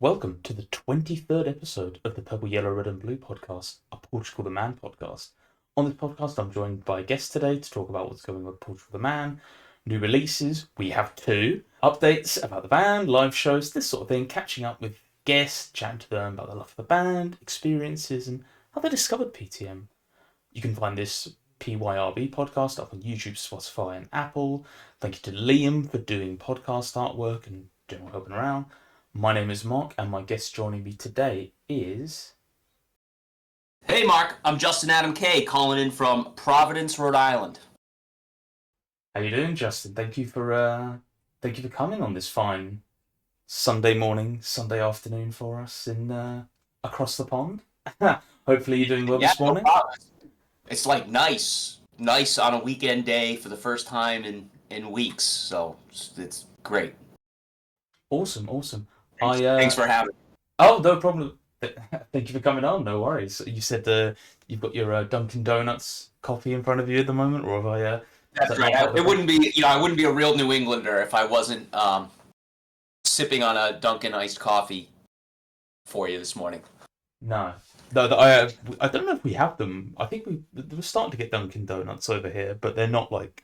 Welcome to the 23rd episode of the Purple, Yellow, Red and Blue podcast, a Portugal the Man podcast. On this podcast, I'm joined by a guest today to talk about what's going on with Portugal the Man, new releases, we have two, updates about the band, live shows, this sort of thing, catching up with guests, chatting to them about the love of the band, experiences, and how they discovered PTM. You can find this PYRB podcast up on YouTube, Spotify, and Apple. Thank you to Liam for doing podcast artwork and general helping around. My name is Mark, and my guest joining me today is... Hey Mark, I'm Justin Adam K, calling in from Providence, Rhode Island. How you doing, Justin? Thank you for coming on this fine Sunday morning, Sunday afternoon for us in across the pond. Hopefully you're doing well this morning. No problem. It's like nice on a weekend day for the first time in weeks, so it's great. Awesome. Thanks for having me. Oh, no problem. Thank you for coming on. No worries. You said you've got your Dunkin' Donuts coffee in front of you at the moment, or have I? That's right. It wouldn't be, I wouldn't be a real New Englander if I wasn't sipping on a Dunkin' iced coffee for you this morning. No, I don't know if we have them. I think we're starting to get Dunkin' Donuts over here, but they're not like,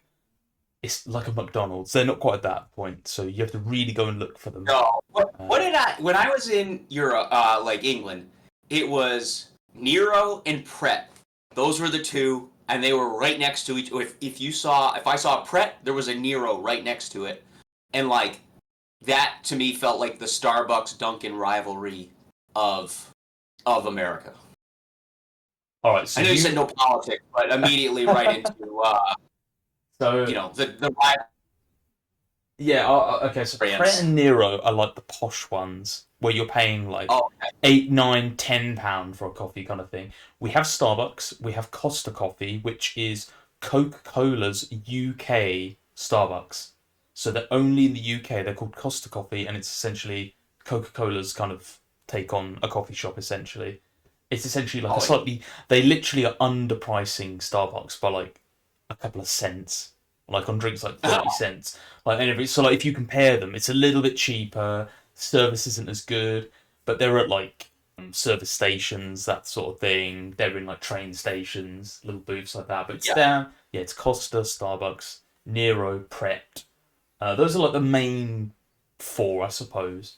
it's like a McDonald's. They're not quite at that point, so you have to really go and look for them. No. When I was in Europe, like England, it was Nero and Pret. Those were the two, and they were right next to each. If I saw Pret, there was a Nero right next to it, and like that to me felt like the Starbucks Dunkin' rivalry of America. All right, so I know you said no politics, but immediately right into the rival. Yeah, okay, so Pret and Nero are like the posh ones, where you're paying like £8, £9, £10 for a coffee kind of thing. We have Starbucks, we have Costa Coffee, which is Coca-Cola's UK Starbucks. So they're only in the UK, they're called Costa Coffee, and it's essentially Coca-Cola's kind of take on a coffee shop, essentially. It's essentially like they literally are underpricing Starbucks by like a couple of cents. Like on drinks like 30 cents. So like if you compare them, it's a little bit cheaper, service isn't as good, but they're at like service stations, that sort of thing. They're in like train stations, little booths like that. But it's down, it's Costa, Starbucks, Nero, Pret. Those are like the main four, I suppose.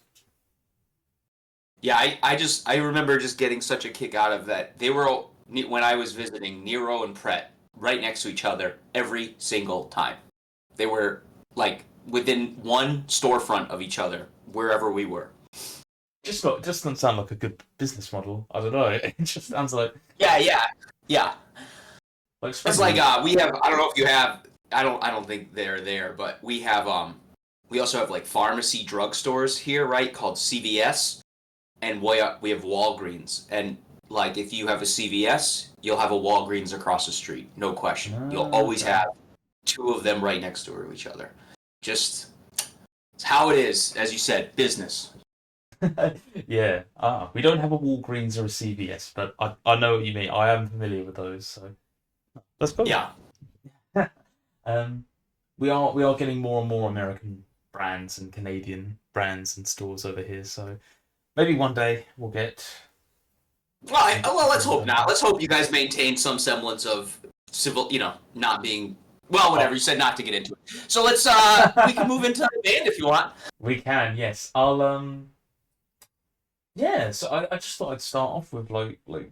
Yeah, I remember just getting such a kick out of that. They were, when I was visiting, Nero and Pret right next to each other every single time. They were like within one storefront of each other wherever we were. Just doesn't sound like a good business model. I don't know. It just sounds like yeah. Like it's like we have. I don't know if you have. I don't think they're there, but we have. We also have like pharmacy drugstores here, right? Called CVS, and we have Walgreens. And like if you have a CVS, you'll have a Walgreens across the street, no question. You'll always have two of them right next to each other. Just it's how it is, as you said, business. Yeah. We don't have a Walgreens or a CVS, but I know what you mean. I am familiar with those, so that's cool. Yeah. We are getting more and more American brands and Canadian brands and stores over here, so maybe one day we'll get. Well, let's hope not. Let's hope you guys maintain some semblance of civil, not being. Well, whatever, you said not to get into it. So let's, we can move into the band if you want. We can, yes. So I just thought I'd start off with, like,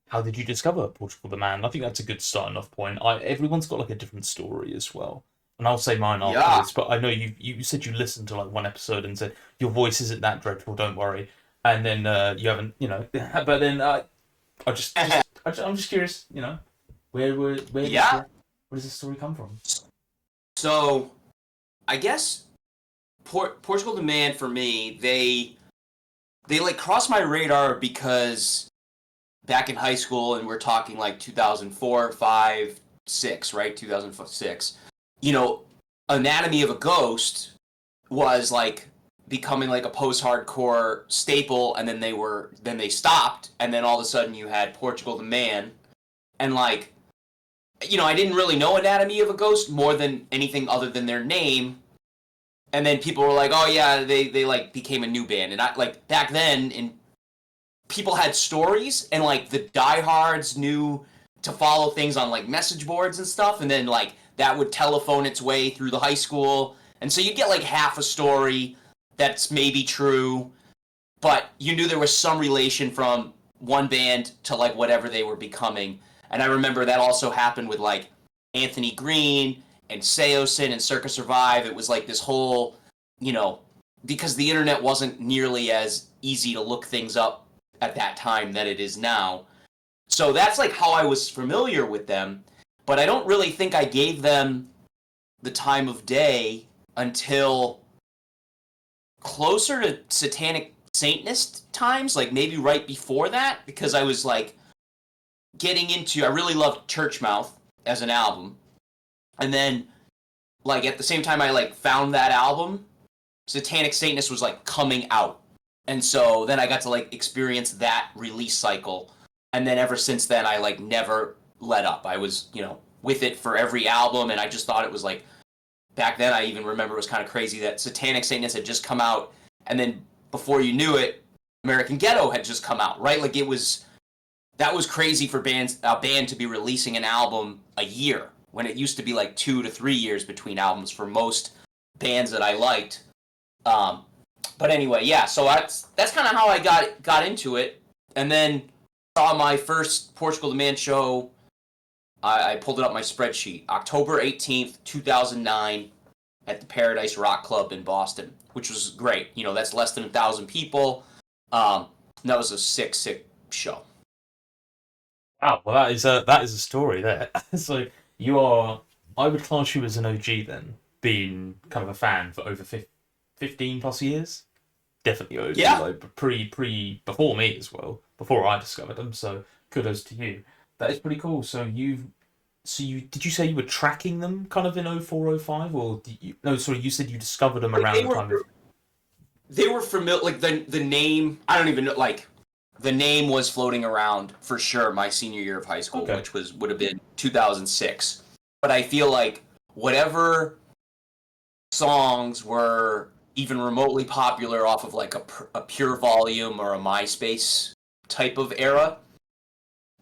how did you discover Portugal the Man? I think that's a good starting off point. Everyone's got, like, a different story as well. And I'll say mine afterwards, but I know you said you listened to, like, one episode and said, your voice isn't that dreadful, don't worry. And then you haven't, but then I'm just curious, where does this story come from? So, I guess Portugal the Man for me, they like crossed my radar because back in high school, and we're talking like 2004, 5, 6, right? 2006. Anatomy of a Ghost was like becoming like a post-hardcore staple, and then they stopped, and then all of a sudden you had Portugal the Man, and like, I didn't really know Anatomy of a Ghost more than anything other than their name, and then people were like, oh yeah, they like became a new band. And I like back then, and people had stories, and like the diehards knew to follow things on like message boards and stuff, and then like that would telephone its way through the high school, and so you'd get like half a story that's maybe true, but you knew there was some relation from one band to like whatever they were becoming. And I remember that also happened with like Anthony Green and Seosin and Circa Survive. It was like this whole, you know, because the internet wasn't nearly as easy to look things up at that time that it is now. So that's like how I was familiar with them, but I don't really think I gave them the time of day until closer to Satanic Satanist times, like maybe right before that, because I was like getting into, I really loved Churchmouth as an album, and then like at the same time I like found that album, Satanic Satanist was like coming out, and so then I got to like experience that release cycle, and then ever since then I like never let up. I was, you know, with it for every album, and I just thought it was like, back then I even remember it was kind of crazy that Satanic Satanist had just come out, and then before you knew it, American Ghetto had just come out, right? Like it was, that was crazy for a band to be releasing an album a year, when it used to be like 2 to 3 years between albums for most bands that I liked. But anyway, yeah, so that's kind of how I got into it, and then saw my first Portugal the Man show. I pulled it up my spreadsheet, October 18th, 2009, at the Paradise Rock Club in Boston, which was great. You know, that's less than 1,000 people. That was a sick show. Wow, well that is a story there. So you are, I would class you as an OG then, being kind of a fan for over 15 plus years. Definitely OG, Yeah. like before me as well, before I discovered them. So kudos to you. That is pretty cool. So did you say you were tracking them kind of in 0405, or no, sorry, you said you discovered them Like around the time of... They were familiar, like the name, I don't even know, like the name was floating around for sure my senior year of high school, Okay. which would have been 2006. But I feel like whatever songs were even remotely popular off of like a Pure Volume or a MySpace type of era,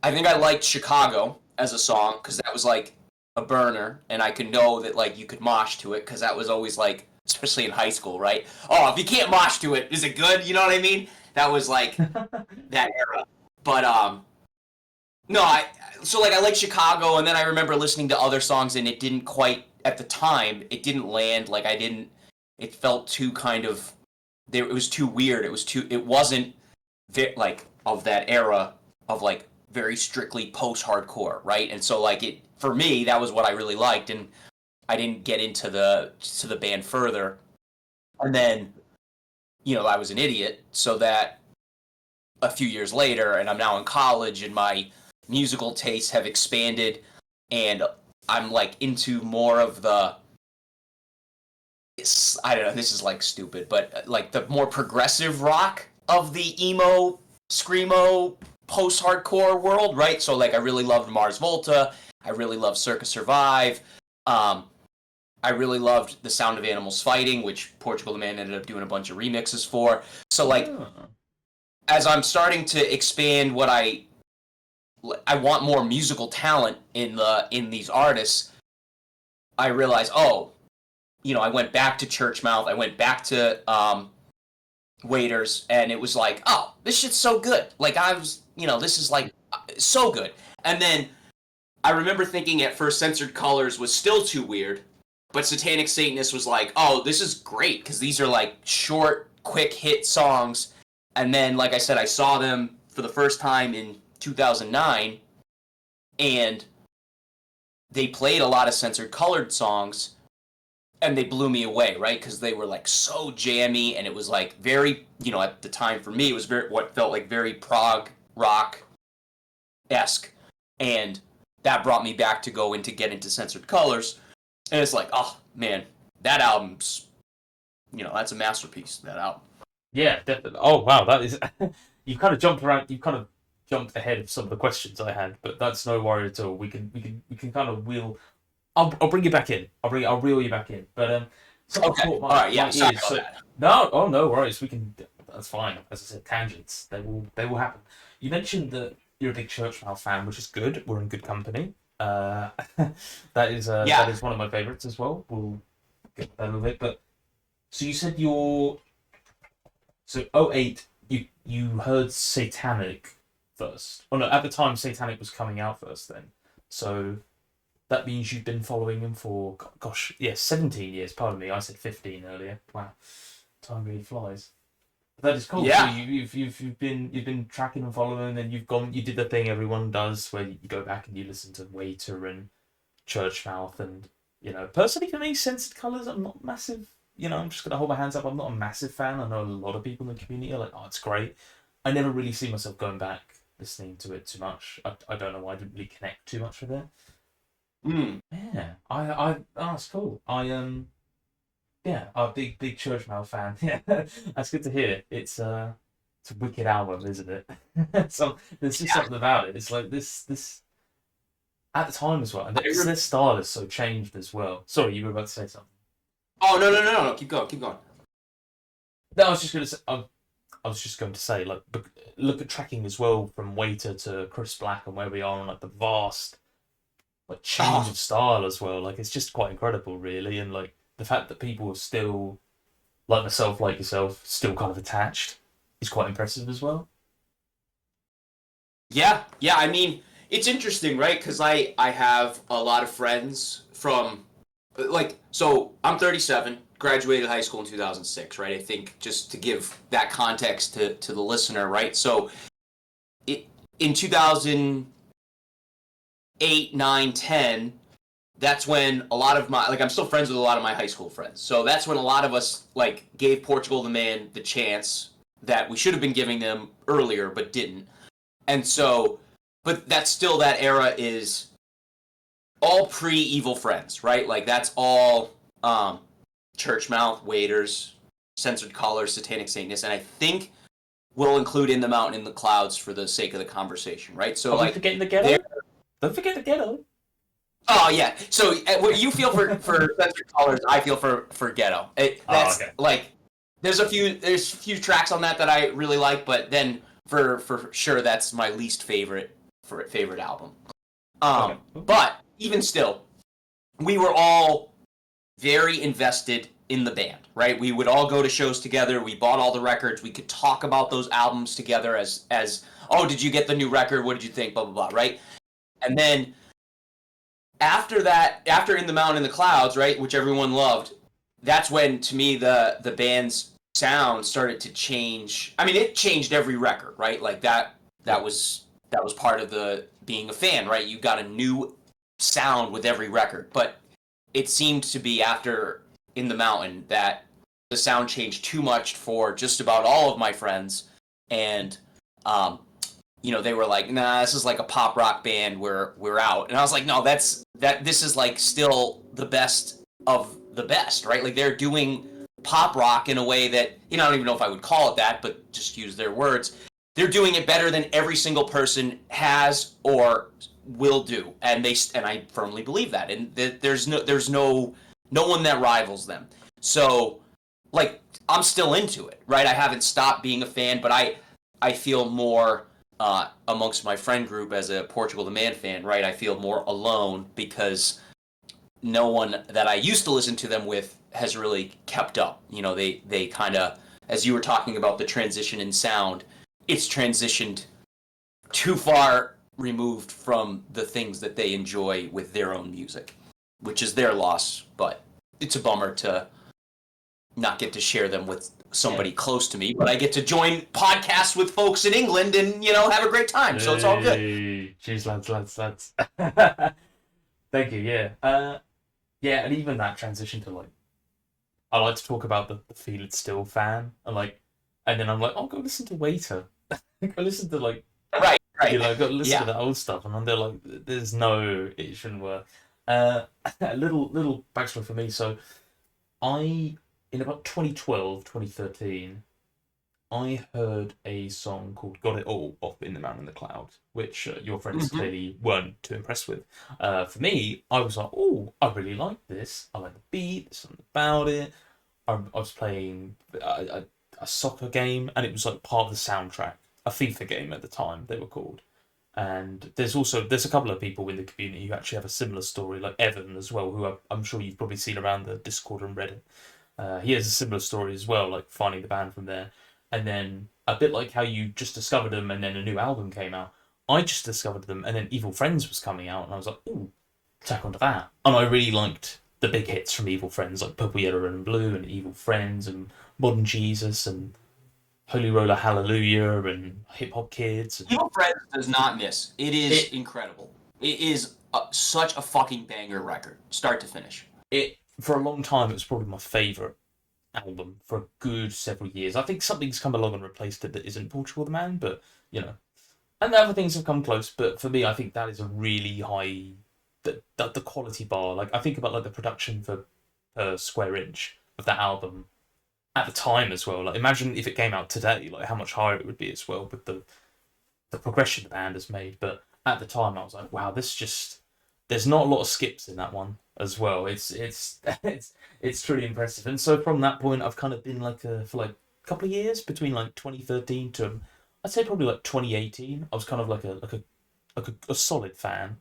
I think I liked Chicago as a song because that was like a burner, and I could know that like you could mosh to it because that was always like, especially in high school, right? Oh, if you can't mosh to it, is it good? You know what I mean? That was like that era. But no, so like I like Chicago, and then I remember listening to other songs, and it didn't quite, at the time, it didn't land. Like I didn't. It felt too kind of. It was too weird. It wasn't like of that era of like very strictly post-hardcore, right? And so like it, for me, that was what I really liked, and I didn't get into the band further. And then, you know, I was an idiot, so that a few years later, and I'm now in college, and my musical tastes have expanded, and I'm like into more of the, I don't know, this is like stupid, but like the more progressive rock of the emo, screamo, post-hardcore world, right? So like I really loved Mars Volta, I really loved Circa Survive, I really loved The Sound of Animals Fighting, which Portugal the Man ended up doing a bunch of remixes for. So like, as I'm starting to expand what I want more musical talent in these artists, I realize, oh, you know, I went back to Churchmouth, I went back to Waiters, and it was like, oh, this shit's so good. Like I was, you know, this is like so good. And then I remember thinking at first Censored Colors was still too weird, but Satanic Satanist was like, oh, this is great, because these are like short, quick hit songs. And then, like I said, I saw them for the first time in 2009, and they played a lot of Censored Colored songs, and they blew me away, right? Because they were like so jammy, and it was like very, you know, at the time for me, it was very, what felt like very prog rock-esque. And that brought me back to get into Censored Colors. And it's like, oh, man, that album's, you know, that's a masterpiece, that album. Yeah, definitely. Oh wow, that is... you kind of jumped around, you kind of jumped ahead of some of the questions I had, but that's no worry at all. We can kind of wheel... I'll bring you back in. I'll reel you back in. But Something Okay. caught All right. Yeah. my Sorry ears. about So that. no, oh no worries. We can. That's fine. As I said, tangents. They will happen. You mentioned that you're a big Church Mouse fan, which is good. We're in good company. That Yeah. is one of my favorites as well. We'll get that a little bit. But so you said you're so '08. You heard Satanic first. Oh no, at the time Satanic was coming out first. Then so that means you've been following him for gosh, yeah, 17 years. Pardon me, I said 15 earlier. Wow, time really flies. That is cool. So Yeah. you've been tracking and following, and you did the thing everyone does where you go back and you listen to Waiter and Churchmouth, and personally for me, Censored Colors, I'm not massive. I'm just gonna hold my hands up. I'm not a massive fan. I know a lot of people in the community are like, oh, it's great. I never really see myself going back listening to it too much. I don't know why I didn't really connect too much with it. Hmm. Yeah, oh, that's cool. Yeah, I'm a big Church Mouse fan. Yeah, that's good to hear. It's a wicked album, isn't it? So there's just Yeah. something about it. It's like this at the time as well, and I their style is so changed as well. Sorry, you were about to say something. Oh, no, no, no, no, no. Keep going. Keep going. No, I was just going to say. I was just going to say, like, look at tracking as well from Waiter to Chris Black and where we are on like the vast like change Oh, of style as well. Like, it's just quite incredible, really, and like the fact that people are still like myself, like yourself, still kind of attached is quite impressive as well. yeah. Yeah. I mean, it's interesting, right? Because I have a lot of friends from so I'm 37, graduated high school in 2006, right? I think just to give that context to the listener, right? So it in 2008, 9, 10, that's when a lot of my I'm still friends with a lot of my high school friends. So that's when a lot of us like gave Portugal the Man the chance that we should have been giving them earlier but didn't. And so but that's still that era is all pre-evil friends, right? Like that's all church mouth, waiters, censored colors, satanic Satanists, and I think we'll include in the mountain in the clouds for the sake of the conversation, right? So Are we like forgetting the they're ghetto? Don't forget the ghetto. oh yeah. So what you feel for censored colors, I feel for ghetto. Oh, That's okay. like there's a few tracks on that that I really like, but then for sure that's my least favorite album. Okay. But even still, we were all very invested in the band, right? We would all go to shows together. We bought all the records. We could talk about those albums together as oh, did you get the new record? What did you think? Blah blah blah, right? And then after that, after In the Mountain in the Clouds, right, which everyone loved, that's when to me the band's sound started to change. I mean, it changed every record, right? Like Yeah. that was part of the being a fan, right? You got a new sound with every record, but it seemed to be after In the Mountain that the sound changed too much for just about all of my friends, and um, they were like, "Nah, this is like a pop rock band. We're out." And I was like, "No, this is like still the best of the best, right? Like they're doing pop rock in a way that I don't even know if I would call it that, but just use their words. They're doing it better than every single person has or will do, and I firmly believe that. And there's no one that rivals them. So like I'm still into it, right? I haven't stopped being a fan, but I feel more amongst my friend group as a Portugal the Man fan, right? I feel more alone because no one that I used to listen to them with has really kept up. They kind of, as you were talking about the transition in sound, it's transitioned too far removed from the things that they enjoy with their own music, which is their loss. But it's a bummer to not get to share them with Yeah. somebody close to me, but I get to join podcasts with folks in England and have a great time. So it's all good. Hey, cheers, lads. Thank you. Yeah. Yeah, and even that transition to like, I like to talk about the Feel It Still fan, and then I'm like, oh, go listen to Waiter. Go listen to like, Right, right. go listen to Yeah. the old stuff, and then they're like, there's no, it shouldn't work. Uh, a little backstory for me. So I, in about 2012, 2013. I heard a song called "Got It All" off "In the Man in the Cloud," which your friends clearly weren't too impressed with. For me, I was like, "Oh, I really like this. I like the beat. There's something about it." I was playing a soccer game, and it was like part of the soundtrack. A FIFA game at the time, they were called. And there's a couple of people in the community who actually have a similar story, like Evan as well, who I'm sure you've probably seen around the Discord and Reddit. He has a similar story as well, like finding the band from there. And then a bit like how you just discovered them and then a new album came out. I just discovered them and then Evil Friends was coming out and I was like, ooh, tack onto that. And I really liked the big hits from Evil Friends, like Purple, Yellow, and Blue and Evil Friends and Modern Jesus and Holy Roller Hallelujah and Hip Hop Kids. And... Evil Friends does not miss. It is incredible. It is such a fucking banger record, start to finish. For a long time, it was probably my favourite album for a good several years. I think something's come along and replaced it that isn't Portugal the Man, but you know, and the other things have come close. But for me, I think that is a really high, the quality bar. Like I think about like the production for per square inch of that album at the time as well. Like imagine if it came out today, like how much higher it would be as well with the progression the band has made. But at the time, I was like, wow, this just there's not a lot of skips in that one as well. It's truly impressive. And so from that point, I've kind of been like for like a couple of years between like 2013 to I'd say probably like 2018. I was kind of like a solid fan,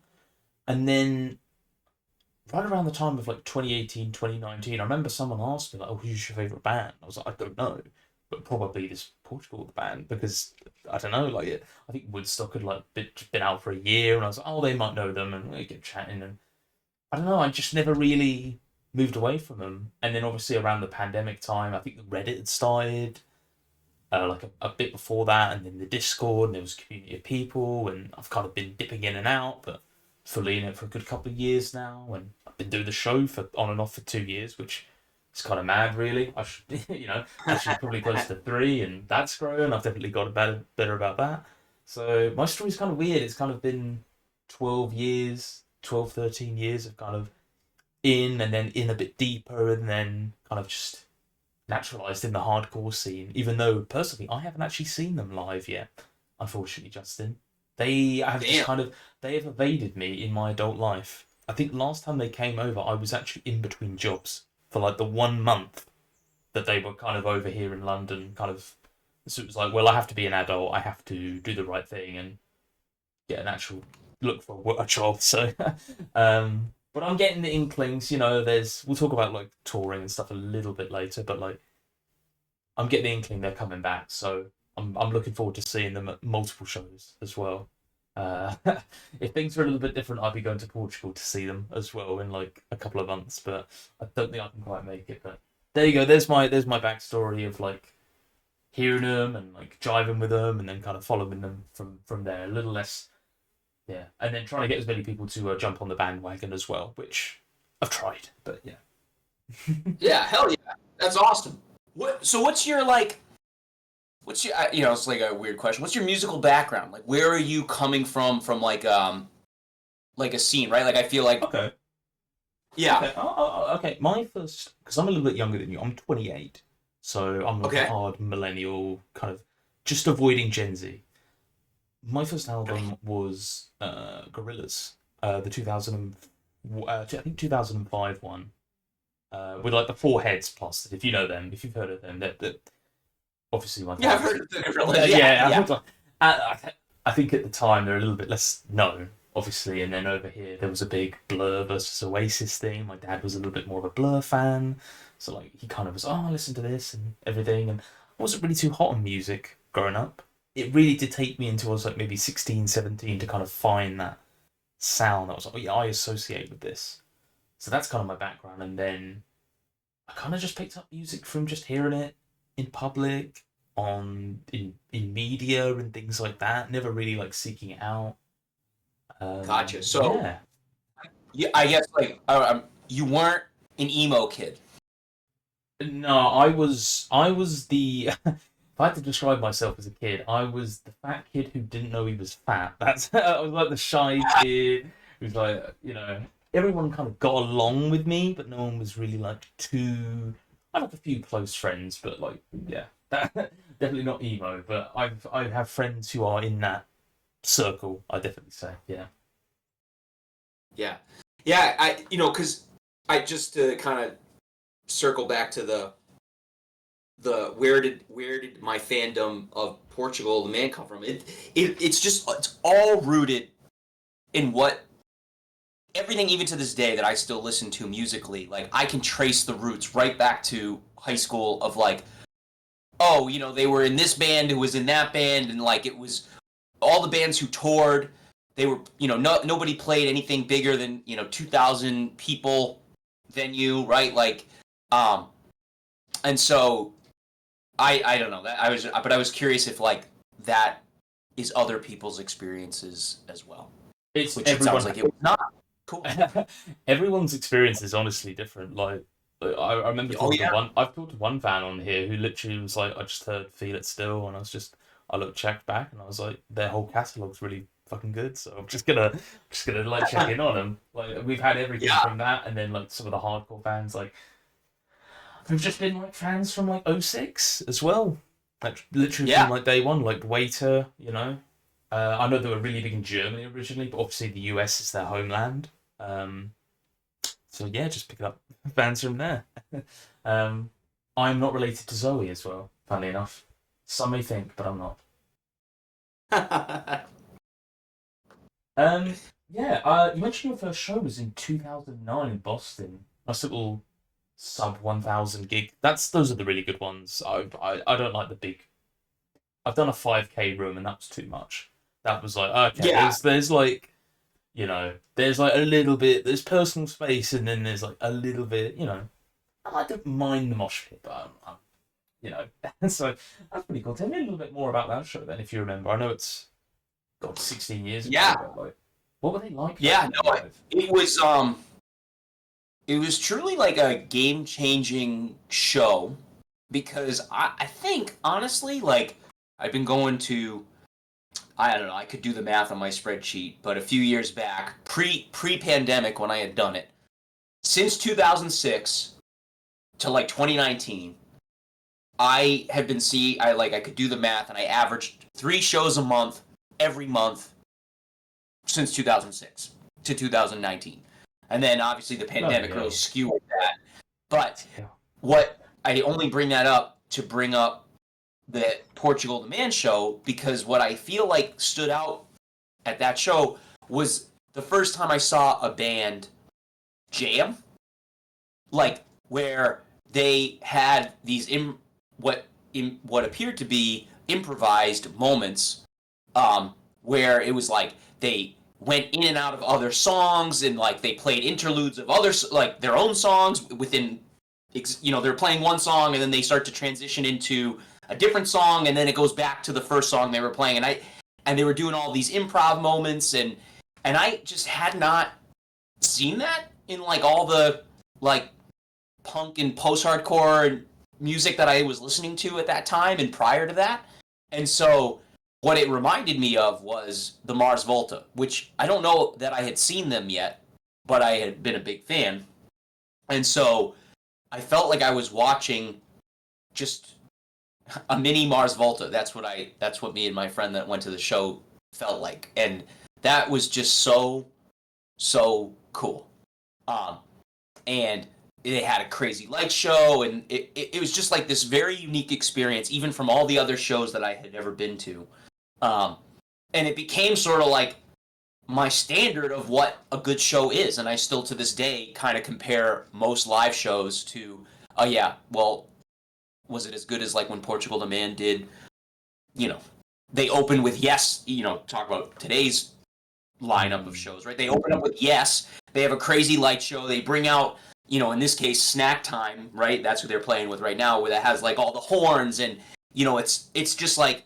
and then right around the time of like 2018, 2019, I remember someone asked me like, "Oh, who's your favorite band?" I was like, "I don't know, but probably this Portugal the band because I don't know, like I think Woodstock had like been out for a year, and I was like, oh, they might know them, and we get chatting, and I don't know, I just never really moved away from them. And then obviously around the pandemic time, I think the Reddit had started, like a bit before that, and then the Discord, and there was a community of people, and I've kind of been dipping in and out, but fully in it for a good couple of years now, and I've been doing the show for on and off for 2 years, which is kind of mad, really. I should, actually probably close to 3, and that's grown. I've definitely got better about that. So my story's kind of weird. It's kind of been 12 years, 12, 13 years of kind of in and then in a bit deeper and then kind of just naturalized in the hardcore scene, even though personally I haven't actually seen them live yet, unfortunately, Justin. They have just kind of they have evaded me in my adult life. I think last time they came over, I was actually in between jobs for like the 1 month that they were kind of over here in London. Kind of, so it was like, well, I have to be an adult. I have to do the right thing and get an actual look for a job. So, but I'm getting the inklings. We'll talk about like touring and stuff a little bit later, but like I'm getting the inkling they're coming back. So I'm looking forward to seeing them at multiple shows as well. Uh, if things are a little bit different, I'll be going to Portugal to see them as well in like a couple of months, but I don't think I can quite make it. But there you go. There's my backstory of like hearing them and like jiving with them, and then kind of following them from there. A little less, yeah, and then trying to get as many people to jump on the bandwagon as well, which I've tried, but yeah. Yeah, hell yeah, that's awesome. What's your like? What's your it's like a weird question. What's your musical background? Like, where are you coming from like a scene, right? Like, I feel like Okay. Yeah. Okay. Okay. My first, because I'm a little bit younger than you. I'm 28, so I'm like a hard millennial, kind of just avoiding Gen Z. My first album was Gorillaz, the 2000, I think 2005 one, with like the four heads plastered. If you know them, if you've heard of them, that obviously my I've heard of the Gorillaz. I think at the time they're a little bit less known, obviously, and then over here there was a big Blur versus Oasis thing. My dad was a little bit more of a Blur fan, so like he kind of was, oh, listen to this and everything, and I wasn't really too hot on music growing up. It really did take me until I was like maybe 16, 17 to kind of find that sound that was like, oh yeah, I associate with this. So that's kind of my background, and then I kind of just picked up music from just hearing it in public, in media and things like that. Never really like seeking it out. Gotcha. So yeah, I guess like you weren't an emo kid. No, I was the if I had to describe myself as a kid, I was the fat kid who didn't know he was fat. I was like the shy kid who's like, everyone kind of got along with me, but no one was really like too. I had like a few close friends, but like, yeah, Definitely not emo, but I have friends who are in that circle. I definitely say, yeah. Yeah, yeah. Because I just to kind of circle back to the where did my fandom of Portugal the Man come from? It's all rooted in what everything, even to this day, that I still listen to musically. Like I can trace the roots right back to high school of like, oh, they were in this band who was in that band, and like it was all the bands who toured. They were, nobody played anything bigger than 2,000 people venue, right? Like, and so I don't know that but I was curious if like that is other people's experiences as well. It's Which it sounds like it was not. Cool. Everyone's experience is honestly different. Like I remember Oh talking yeah. to one. I've talked to one fan on here who literally was like, I just heard "Feel It Still," and I checked back, and I was like, their whole catalog's really fucking good. So I'm just gonna like check in on them. Like we've had everything Yeah. from that, and then like some of the hardcore fans like who've just been like fans from like '06 as well. Like literally from Yeah. like day one, like Waiter, I know they were really big in Germany originally, but obviously the US is their homeland. Um, so yeah, just picking up fans from there. um, I'm not related to Zoe as well, funnily enough. Some may think, but I'm not. Yeah, you mentioned your first show was in 2009 in Boston. Nice little sub 1,000 gig. Those are the really good ones. I don't like the big. I've done a 5K room and that was too much. That was like okay. Yeah. There's like there's like a little bit, there's personal space, and then there's like a little bit, I don't mind the mosh pit, but so that's pretty cool. Tell me a little bit more about that show then, if you remember. I know it's, God, 16 years ago, Yeah. but like, what were they like? Yeah. No, it was truly like a game-changing show because I think honestly, like I've been going to, I don't know, I could do the math on my spreadsheet, but a few years back, pre-pandemic when I had done it, since 2006 to like 2019, I had been I could do the math, and I averaged 3 shows a month every month since 2006 to 2019. And then obviously the pandemic really skewed that. But what I only bring that up to bring up the Portugal the Man show, because what I feel like stood out at that show was the first time I saw a band jam, like where they had these what appeared to be improvised moments, where it was like they went in and out of other songs, and like they played interludes of other, like their own songs within, they're playing one song and then they start to transition into a different song, and then it goes back to the first song they were playing, and they were doing all these improv moments, and I just had not seen that in like all the like punk and post-hardcore music that I was listening to at that time and prior to that. And so what it reminded me of was the Mars Volta, which I don't know that I had seen them yet, but I had been a big fan. And so I felt like I was watching just a mini Mars Volta. That's what me and my friend that went to the show felt like. And that was just so cool. And they had a crazy light show, and it was just like this very unique experience, even from all the other shows that I had ever been to. And it became sort of like my standard of what a good show is, and I still to this day kind of compare most live shows to, oh yeah, well, was it as good as like when Portugal the Man did, they opened with Yes, talk about today's lineup of shows, right? They open up with Yes, they have a crazy light show, they bring out, in this case, Snack Time, right? That's who they're playing with right now, where that has like all the horns, and it's just like,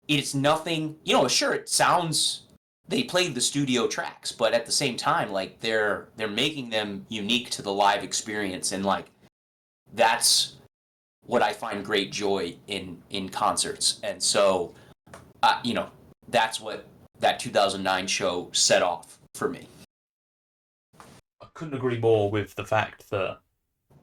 it's nothing, sure, it sounds, they played the studio tracks, but at the same time, like they're making them unique to the live experience, and like that's what I find great joy in concerts. And so that's what that 2009 show set off for me. I couldn't agree more with the fact that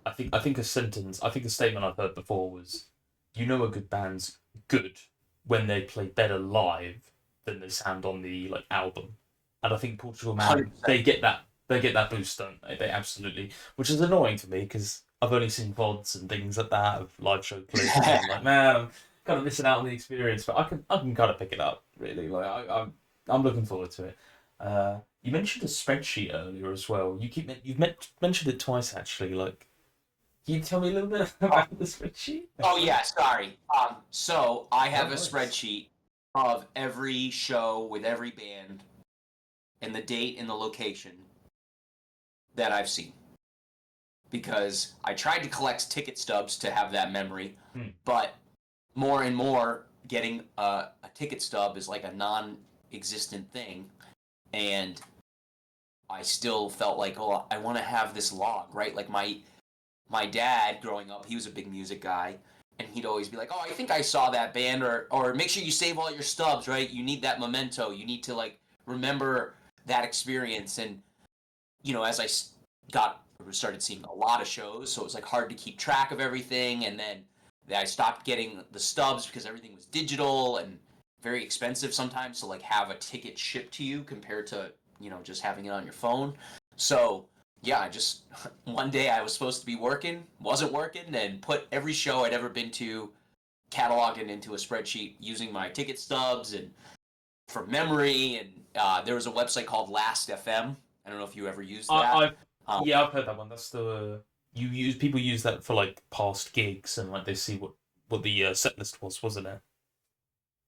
I think a statement I've heard before was you know a good band's good when they play better live than they sound on the like album. And I think Portugal Man 100%. they get that boost, don't they? They absolutely, which is annoying for me because I've only seen VODs and things like that of live show clips, and I'm like, man, I'm kind of missing out on the experience. But I can kind of pick it up really. Like I'm looking forward to it. You mentioned a spreadsheet earlier as well. You've mentioned it twice actually. Like, can you tell me a little bit about the spreadsheet? Oh yeah, sorry. So I No have a worries. spreadsheet of every show with every band and the date and the location that I've seen because I tried to collect ticket stubs to have that memory, Hmm. but more and more getting a ticket stub is like a non-existent thing, and I still felt like, oh, I want to have this log, right? Like my dad growing up, he was a big music guy, and he'd always be like, "Oh, I think I saw that band," or make sure you save all your stubs, right? You need that memento. You need to like remember that experience. And as I got started seeing a lot of shows, so it was like hard to keep track of everything. And then I stopped getting the stubs because everything was digital and very expensive sometimes to like have a ticket shipped to you compared to just having it on your phone. So yeah, I just one day I was supposed to be working, wasn't working, and put every show I'd ever been to, cataloged it into a spreadsheet using my ticket stubs and from memory. And there was a website called Last FM. I don't know if you ever used I, that. I've yeah, I've heard that one. That's the people use that for like past gigs and like they see what the set list was, wasn't it?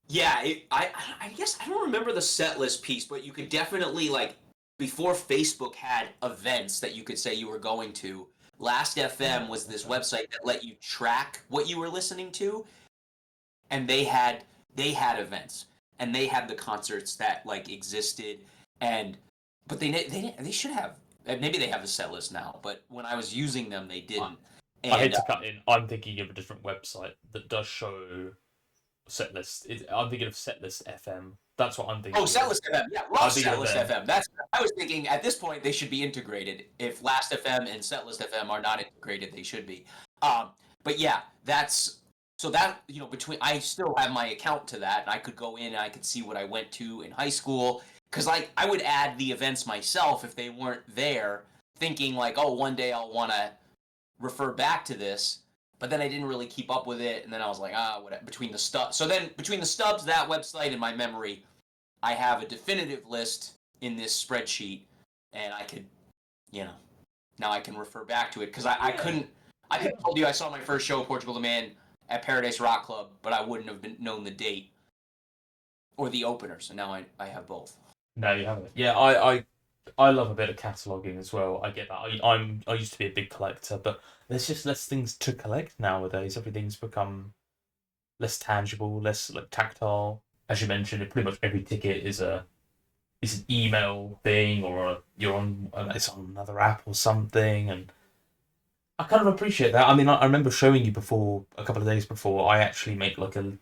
Yeah, I guess I don't remember the set list piece, but you could definitely like before Facebook had events that you could say you were going to. Last FM Oh, was this okay. website that let you track what you were listening to, and they had events and they had the concerts that like existed. And but they should have, maybe they have the set list now, but when I was using them they I, didn't. I hate And to cut in. I'm thinking of a different website that does show set list. I'm thinking of Setlist FM. That's what I'm Oh, thinking of. Setlist FM. Yeah, love I'm thinking of Setlist them. FM. That's I was thinking at this point they should be integrated. If Last FM and Setlist FM are not integrated, they should be. Um, but yeah, that's so that between I still have my account to that, and I could go in and I could see what I went to in high school because like I would add the events myself if they weren't there, thinking like, oh, one day I'll want to refer back to this. But then I didn't really keep up with it, and then I was like, what between the stubs. So then between the stubs, that website, and my memory, I have a definitive list in this spreadsheet, and I could, you know, now I can refer back to it because I Yeah. couldn't. I could have told you I saw my first show, Portugal the Man, at Paradise Rock Club, but I wouldn't have known the date or the opener. So now I have both. No, you haven't. Yeah, I love a bit of cataloging as well. I get that. I used to be a big collector, but there's just less things to collect nowadays. Everything's become less tangible, less like tactile. As you mentioned, pretty much every ticket is an email thing, or you're on it's on another app or something, and I kind of appreciate that. I mean, I remember showing you before a couple of days before. I actually make like a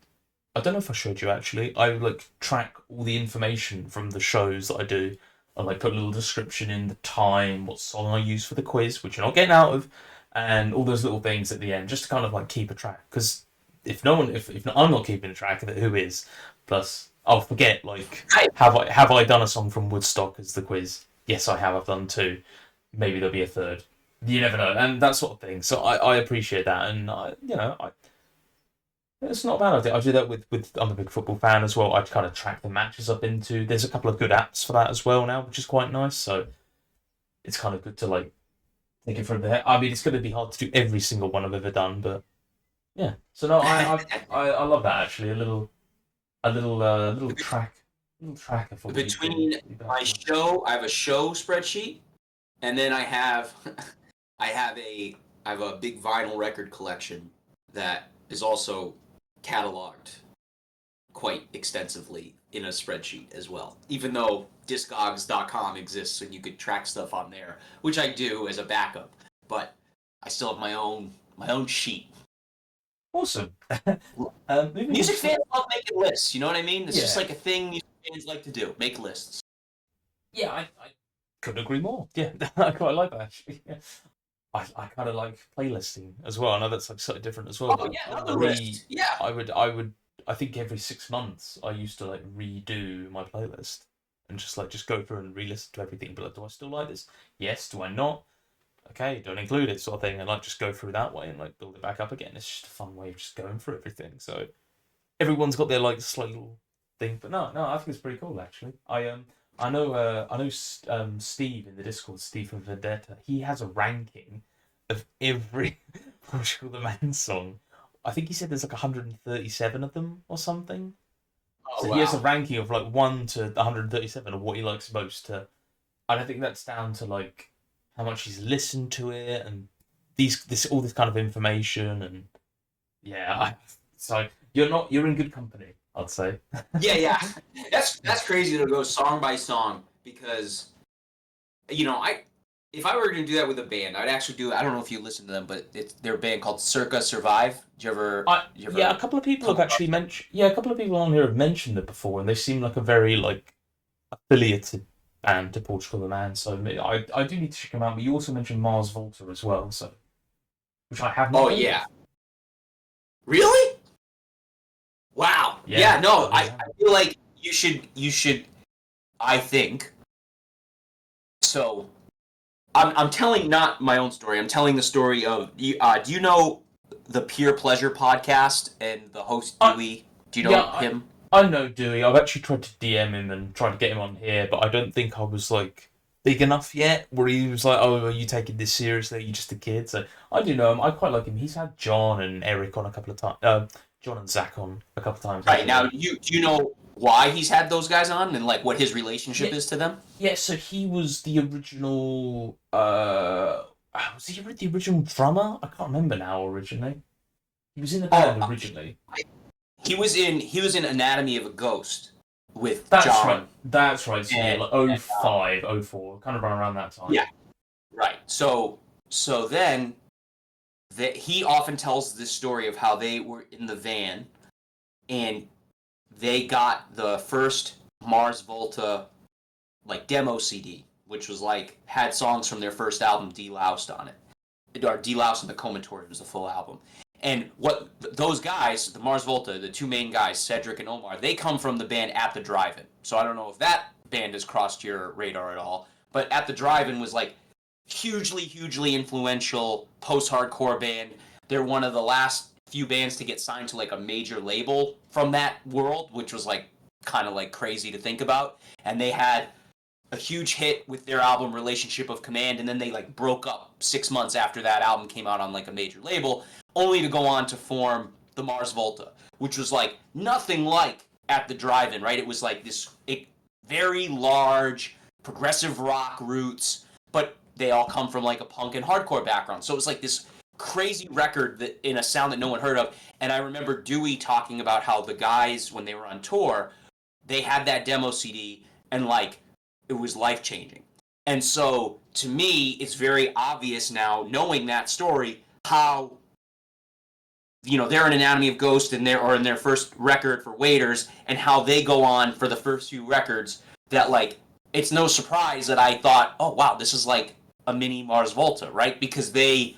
I don't know if I showed you actually. I like track all the information from the shows that I do. I like put a little description in the time, what song I use for the quiz, which you're not getting out of, and all those little things at the end, just to kind of like keep a track. Because if no one, if I'm not keeping a track of it, who is? Plus, I'll forget. Like, Right. have I done a song from Woodstock as the quiz? Yes, I have. I've done two. Maybe there'll be a third. You never know, and that sort of thing. So I appreciate that, and it's not a bad idea. I do that with. I'm a big football fan as well. I kind of track the matches I've been to. There's a couple of good apps for that as well now, which is quite nice. So it's kind of good to like take it from there. I mean, it's going to be hard to do every single one I've ever done, but yeah. So no, I love that actually. A little tracker for what Between you've been up my to. show, I have a show spreadsheet, and then I have I have a big vinyl record collection that is also cataloged quite extensively in a spreadsheet as well. Even though discogs.com exists and you could track stuff on there, which I do as a backup, but I still have my own sheet. Awesome. Moving on Music to fans love making lists. You know what I mean? It's just yeah, like a thing music fans like to do: make lists. yeah. I couldn't agree more. Yeah, I quite like that actually. Yeah. I kind of like playlisting as well. I know that's like slightly different as well, Oh but yeah, another list. Yeah. I think every 6 months I used to like redo my playlist and just go through and re-listen to everything. But like, do I still like this? Yes. Do I not? Okay, don't include it, sort of thing, and like just go through that way and like build it back up again. It's just a fun way of just going through everything. So everyone's got their like slight little thing, but no, I think it's pretty cool actually. I know Steve in the Discord, Steve from Vendetta. He has a ranking of every Portugal the Man song. I think he said there's like 137 of them or something. Oh So he has a wow. ranking of like 1 to 137 of what he likes most. To I don't think that's down to like how much he's listened to it and this all this kind of information and yeah. So you're in good company, I'd say. Yeah, yeah. That's crazy to go song by song because I if I were going to do that with a band, I'd actually do. I don't know if you listen to them, but it's their band called Circa Survive. Did you Yeah, a ever couple of people come have across? actually mentioned. Yeah, a couple of people on here have mentioned it before, and they seem like a very like affiliated band to Portugal the Man. So I do need to check them out. But you also mentioned Mars Volta as well, so which I have not Oh heard yeah, of. really? Wow. Yeah, Yeah. No, so there I, you I have it. feel like you should. I think so. I'm telling not my own story. I'm telling the story of. Do you know the Pure Pleasure podcast and the host I Dewey? Do you yeah know him? I know Dewey. I've actually tried to DM him and tried to get him on here, but I don't think I was like big enough yet. Where he was like, "Oh, are you taking this seriously? Are you just a kid?" So I do know him. I quite like him. He's had John and Eric on a couple of times. John and Zach on a couple of times, Right hasn't now, he? do you know why he's had those guys on and like what his relationship Yeah, is to them? yeah. So he was the original. Was he the original drummer? I can't remember now. Originally, he was in the Oh, band originally. he was in Anatomy of a Ghost with That's right. John That's right. So yeah, and like oh 05, oh 04, kind of around that time. yeah, right. So then that he often tells this story of how they were in the van and they got the first Mars Volta like demo CD, which was like had songs from their first album Deloused on it, or Deloused and the Comatorium was the full album. And what those guys, the Mars Volta, the two main guys, Cedric and Omar, they come from the band At the Drive-In. So I don't know if that band has crossed your radar at all, but At the Drive-In was like hugely, hugely influential post-hardcore band. They're one of the last few bands to get signed to like a major label from that world, which was like kind of like crazy to think about. And they had a huge hit with their album Relationship of Command, and then they like broke up 6 months after that album came out on like a major label, only to go on to form the Mars Volta, which was like nothing like At the Drive-In, right? It was like this very large progressive rock roots, but they all come from like a punk and hardcore background. So it was like this crazy record that in a sound that no one heard of. And I remember Dewey talking about how the guys when they were on tour, they had that demo CD and like it was life changing. And so to me, it's very obvious now, knowing that story, how they're in Anatomy of Ghost and they're or in their first record for Waiters, and how they go on for the first few records. That like it's no surprise that I thought, oh wow, this is like a mini Mars Volta, right? Because it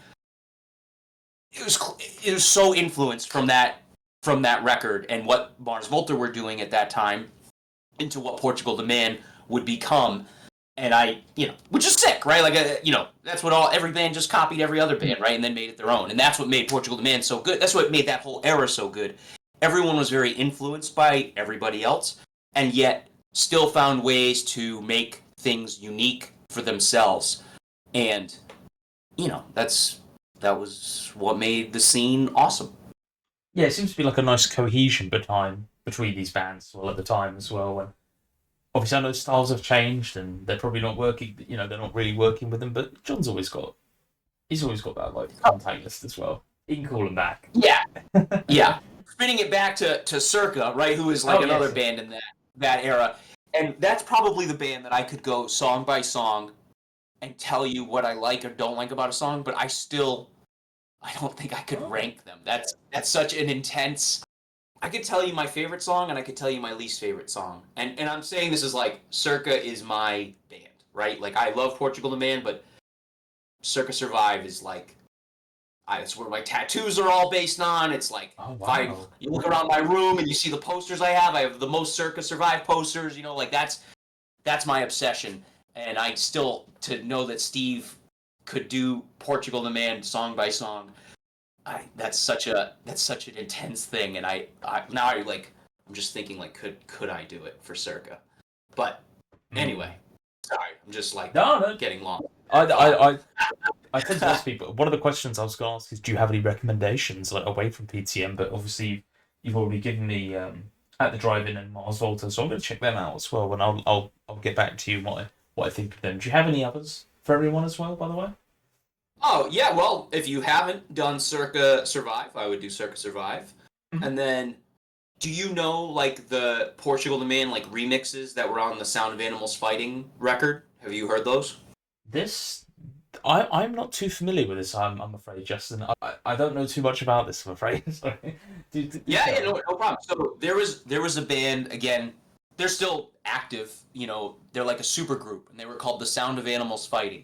was so influenced from that record and what Mars Volta were doing at that time into what Portugal the Man would become. And which is sick, right? Like, that's what every band just copied every other band, right? And then made it their own. And that's what made Portugal the Man so good. That's what made that whole era so good. Everyone was very influenced by everybody else, and yet still found ways to make things unique for themselves. And, that was what made the scene awesome. Yeah, it seems to be like a nice cohesion between these bands as well at the time as well. And obviously, I know styles have changed and they're probably not working. They're not really working with them. But John's always got that like contact list as well. You can call him back. Yeah, yeah. Spinning it back to Circa, right? Who is like Oh another yes, band in that era, and that's probably the band that I could go song by song and tell you what I like or don't like about a song. But I don't think I could rank them. That's such an intense. I could tell you my favorite song and I could tell you my least favorite song, and I'm saying this is like Circa is my band, right? Like I love Portugal the Man, but Circa Survive is like, it's where my tattoos are all based on. It's like, Oh, if you look around my room and you see the posters I have the most Circa Survive posters. You know, like that's my obsession. And I still, to know that Steve could do Portugal the Man song by song, that's such an intense thing. And I'm just thinking like, could I do it for Circa? But anyway, sorry, I'm just like getting long. I tend to ask people. One of the questions I was going to ask is, do you have any recommendations like away from PTM? But obviously, you've already given me At the Drive-In and Mars Volta, so I'm going to check them out as well. And I'll get back to you what I think of them. Do you have any others for everyone as well? By the way. Oh yeah, well, if you haven't done Circa Survive, I would do Circa Survive, and then. Do you know like the Portugal the Man like remixes that were on the Sound of Animals Fighting record? Have you heard those? I'm not too familiar with this. I'm afraid, Justin. I don't know too much about this. I'm afraid. Sorry. No problem. So there was a band again. They're still active. You know, they're like a super group, and they were called the Sound of Animals Fighting,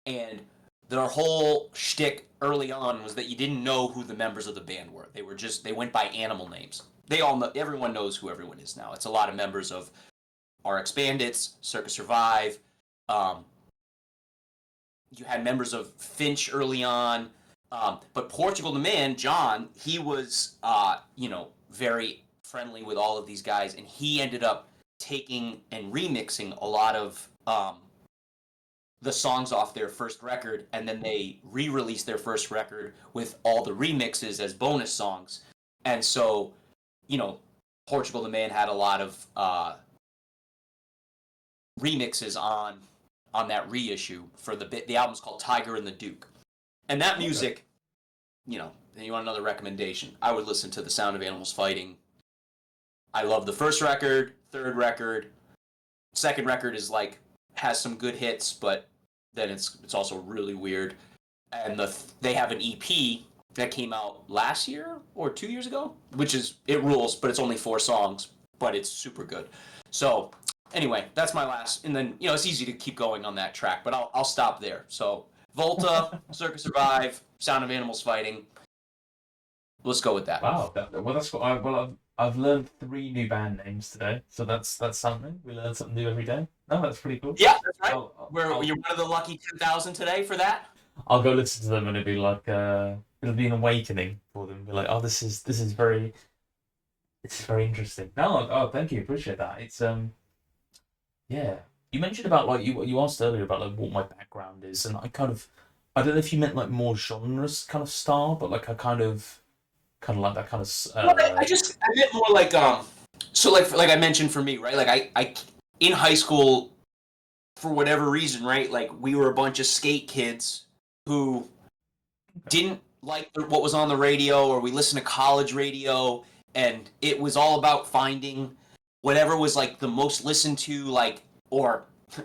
and their whole shtick early on was that you didn't know who the members of the band were. They went by animal names. Everyone knows who everyone is now. It's a lot of members of RX Bandits, Circa Survive. You had members of Finch early on, but Portugal the Man, John, he was very friendly with all of these guys, and he ended up taking and remixing a lot of the songs off their first record, and then they re-released their first record with all the remixes as bonus songs, and so. Portugal the Man had a lot of remixes on that reissue for the album's called Tiger and the Duke. And that music, you want another recommendation, I would listen to The Sound of Animals Fighting. I love the first record, third record. Second record is has some good hits, but then it's also really weird. And they have an EP that came out last year or 2 years ago, it rules, but it's only 4 songs, but it's super good. So anyway, that's my last, and then, it's easy to keep going on that track, but I'll stop there. So Volta, Circa Survive, Sound of Animals Fighting. Let's go with that. Wow. That's what I've learned 3 new band names today, so that's something. We learn something new every day. No, that's pretty cool. Yeah, that's right. You're one of the lucky 2,000 today for that? I'll go listen to them, and it'll be like it'll be an awakening for them. Be like, oh, this is very interesting. No, thank you, appreciate that. It's yeah. You mentioned about you asked earlier about what my background is, and I don't know if you meant more genres kind of style, but I kind of like that kind of. I meant more so like I mentioned for me, right? I in high school, for whatever reason, right? We were a bunch of skate kids who didn't like what was on the radio, or we listened to college radio, and it was all about finding whatever was the most listened to, or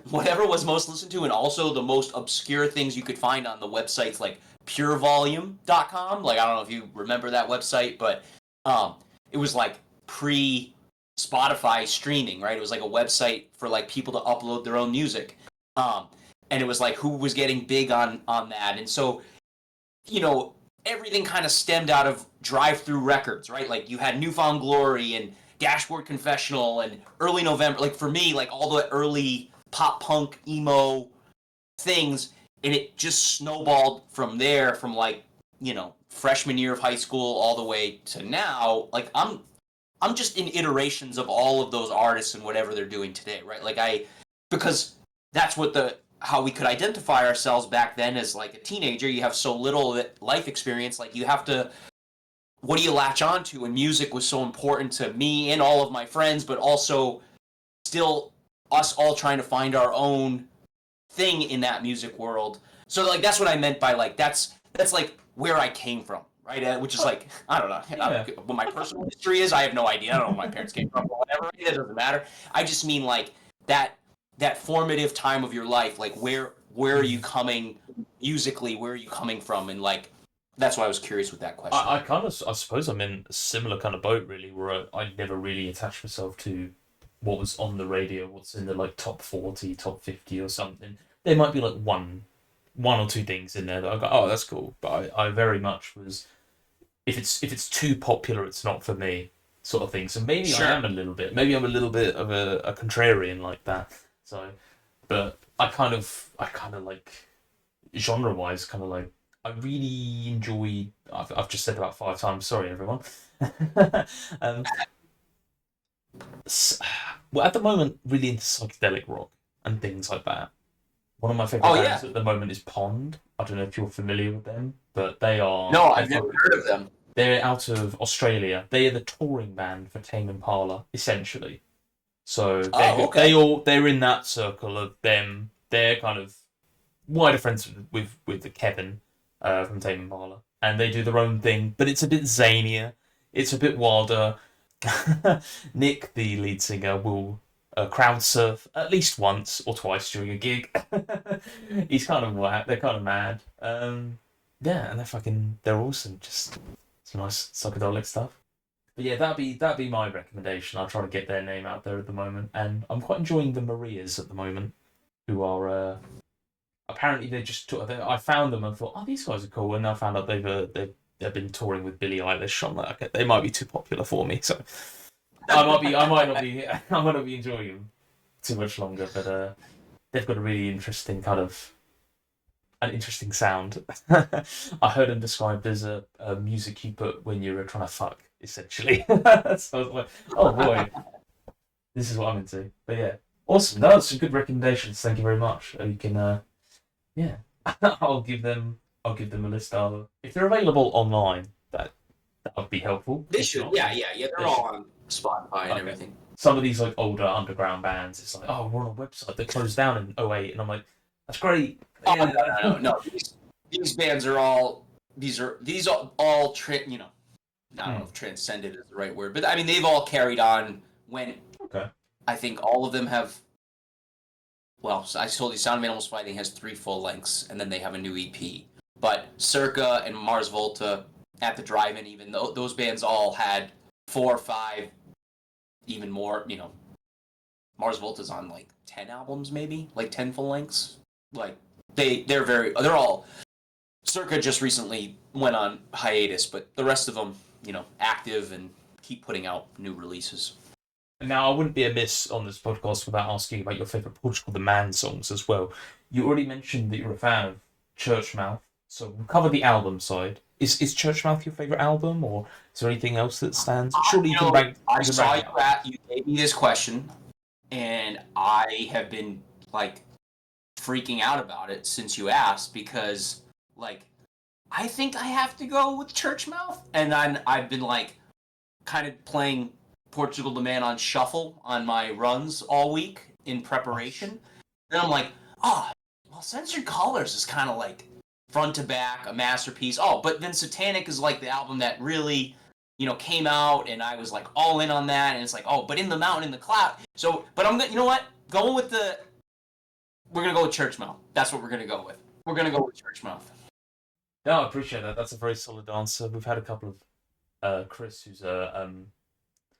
whatever was most listened to, and also the most obscure things you could find on the websites like purevolume.com. I don't know if you remember that website, but it was pre Spotify streaming, right? It was a website for people to upload their own music. And it was who was getting big on that. And so, everything kind of stemmed out of drive-through records, right? You had Newfound Glory and Dashboard Confessional and Early November. For me, all the early pop punk emo things, and it just snowballed from there, from freshman year of high school all the way to now. I'm just in iterations of all of those artists and whatever they're doing today, right? Because that's how we could identify ourselves back then as a teenager. You have so little life experience, you have to, what do you latch on to? And music was so important to me and all of my friends, but also still us all trying to find our own thing in that music world. So that's what I meant by that's where I came from, right? Which is I don't know what my personal history is. I have no idea. I don't know where my parents came from or whatever. It doesn't matter. I just mean that formative time of your life, where are you coming musically? Where are you coming from? And that's why I was curious with that question. I suppose I'm in a similar kind of boat, really, where I never really attached myself to what was on the radio, what's in the top 40, top 50 or something. There might be one one or two things in there that I go, oh, that's cool. But I very much was, if it's too popular, it's not for me, sort of thing. So maybe I Sure. am a little bit. Maybe I'm a little bit of a contrarian like that. So, but I kind of like genre wise, kind of like I really enjoy. I've just said about 5 times. Sorry, everyone. um, well, at the moment, really into psychedelic rock and things like that. One of my favorite Oh bands yeah. at the moment is Pond. I don't know if you're familiar with them, but they are No, they're I've never fucking heard of them. they're out of Australia. They are the touring band for Tame Impala, essentially. So Oh, okay. they're in that circle of them. They're kind of wider friends with the Kevin from Tame Impala, and they do their own thing, but it's a bit zanier. It's a bit wilder. Nick, the lead singer, will crowd surf at least once or twice during a gig. He's kind of whack. They're kind of mad. Yeah, and they're awesome. Just some nice psychedelic stuff. But yeah, that'd be my recommendation. I'll try to get their name out there at the moment, and I'm quite enjoying the Marias at the moment, who are apparently they just took. I found them and thought, oh, these guys are cool, and I found out they've been touring with Billie Eilish. I'm like, okay, they might be too popular for me, so I might not be I might not be enjoying them too much longer. But they've got a really interesting an interesting sound. I heard them described as a music you put when you're trying to fuck, essentially. So I was like, oh boy, this is what I'm into. But yeah, awesome. No, that's some good recommendations. Thank you very much. You can, yeah, I'll give them a list. If they're available online, that would be helpful. They If should. not, Yeah, yeah, yeah. They're they should. all on Spotify and Okay. everything. Some of these like older underground bands, it's like, oh, we're on a website that closed down in '08, and I'm like, that's great. Oh no, Yeah. no, no, no. These bands are all. These are all you know. I don't know Hmm. if transcended is the right word, but I mean they've all carried on. When Okay. I think all of them have. Well, so I told you, Sound of Animals Fighting has 3 full lengths, and then they have a new EP. But Circa and Mars Volta at the Drive-In, even though those bands all had 4 or 5, even more. You know, Mars Volta's on like 10 albums, maybe like 10 full lengths. Like they're all. Circa just recently went on hiatus, but the rest of them, active and keep putting out new releases. Now, I wouldn't be amiss on this podcast without asking about your favourite Portugal the Man songs as well. You already mentioned that you're a fan of Churchmouth, so we'll cover the album side. Is Churchmouth your favourite album, or is there anything else that stands? Surely you can rank. I You can saw rank you it. you gave me this question, and I have been like freaking out about it since you asked because like I think I have to go with Churchmouth, and I've been like kind of playing Portugal the Man on shuffle on my runs all week in preparation. Then I'm like, oh, well, Censored Colors is kind of like front to back a masterpiece. Oh, but then Satanic is like the album that really, came out, and I was like all in on that. And it's like, oh, but In the Mountain, in the Cloud. So, but I'm gonna, you know what? We're gonna go with Churchmouth. That's what we're gonna go with. We're gonna go with Churchmouth. No, I appreciate that. That's a very solid answer. We've had a couple of Chris, who's a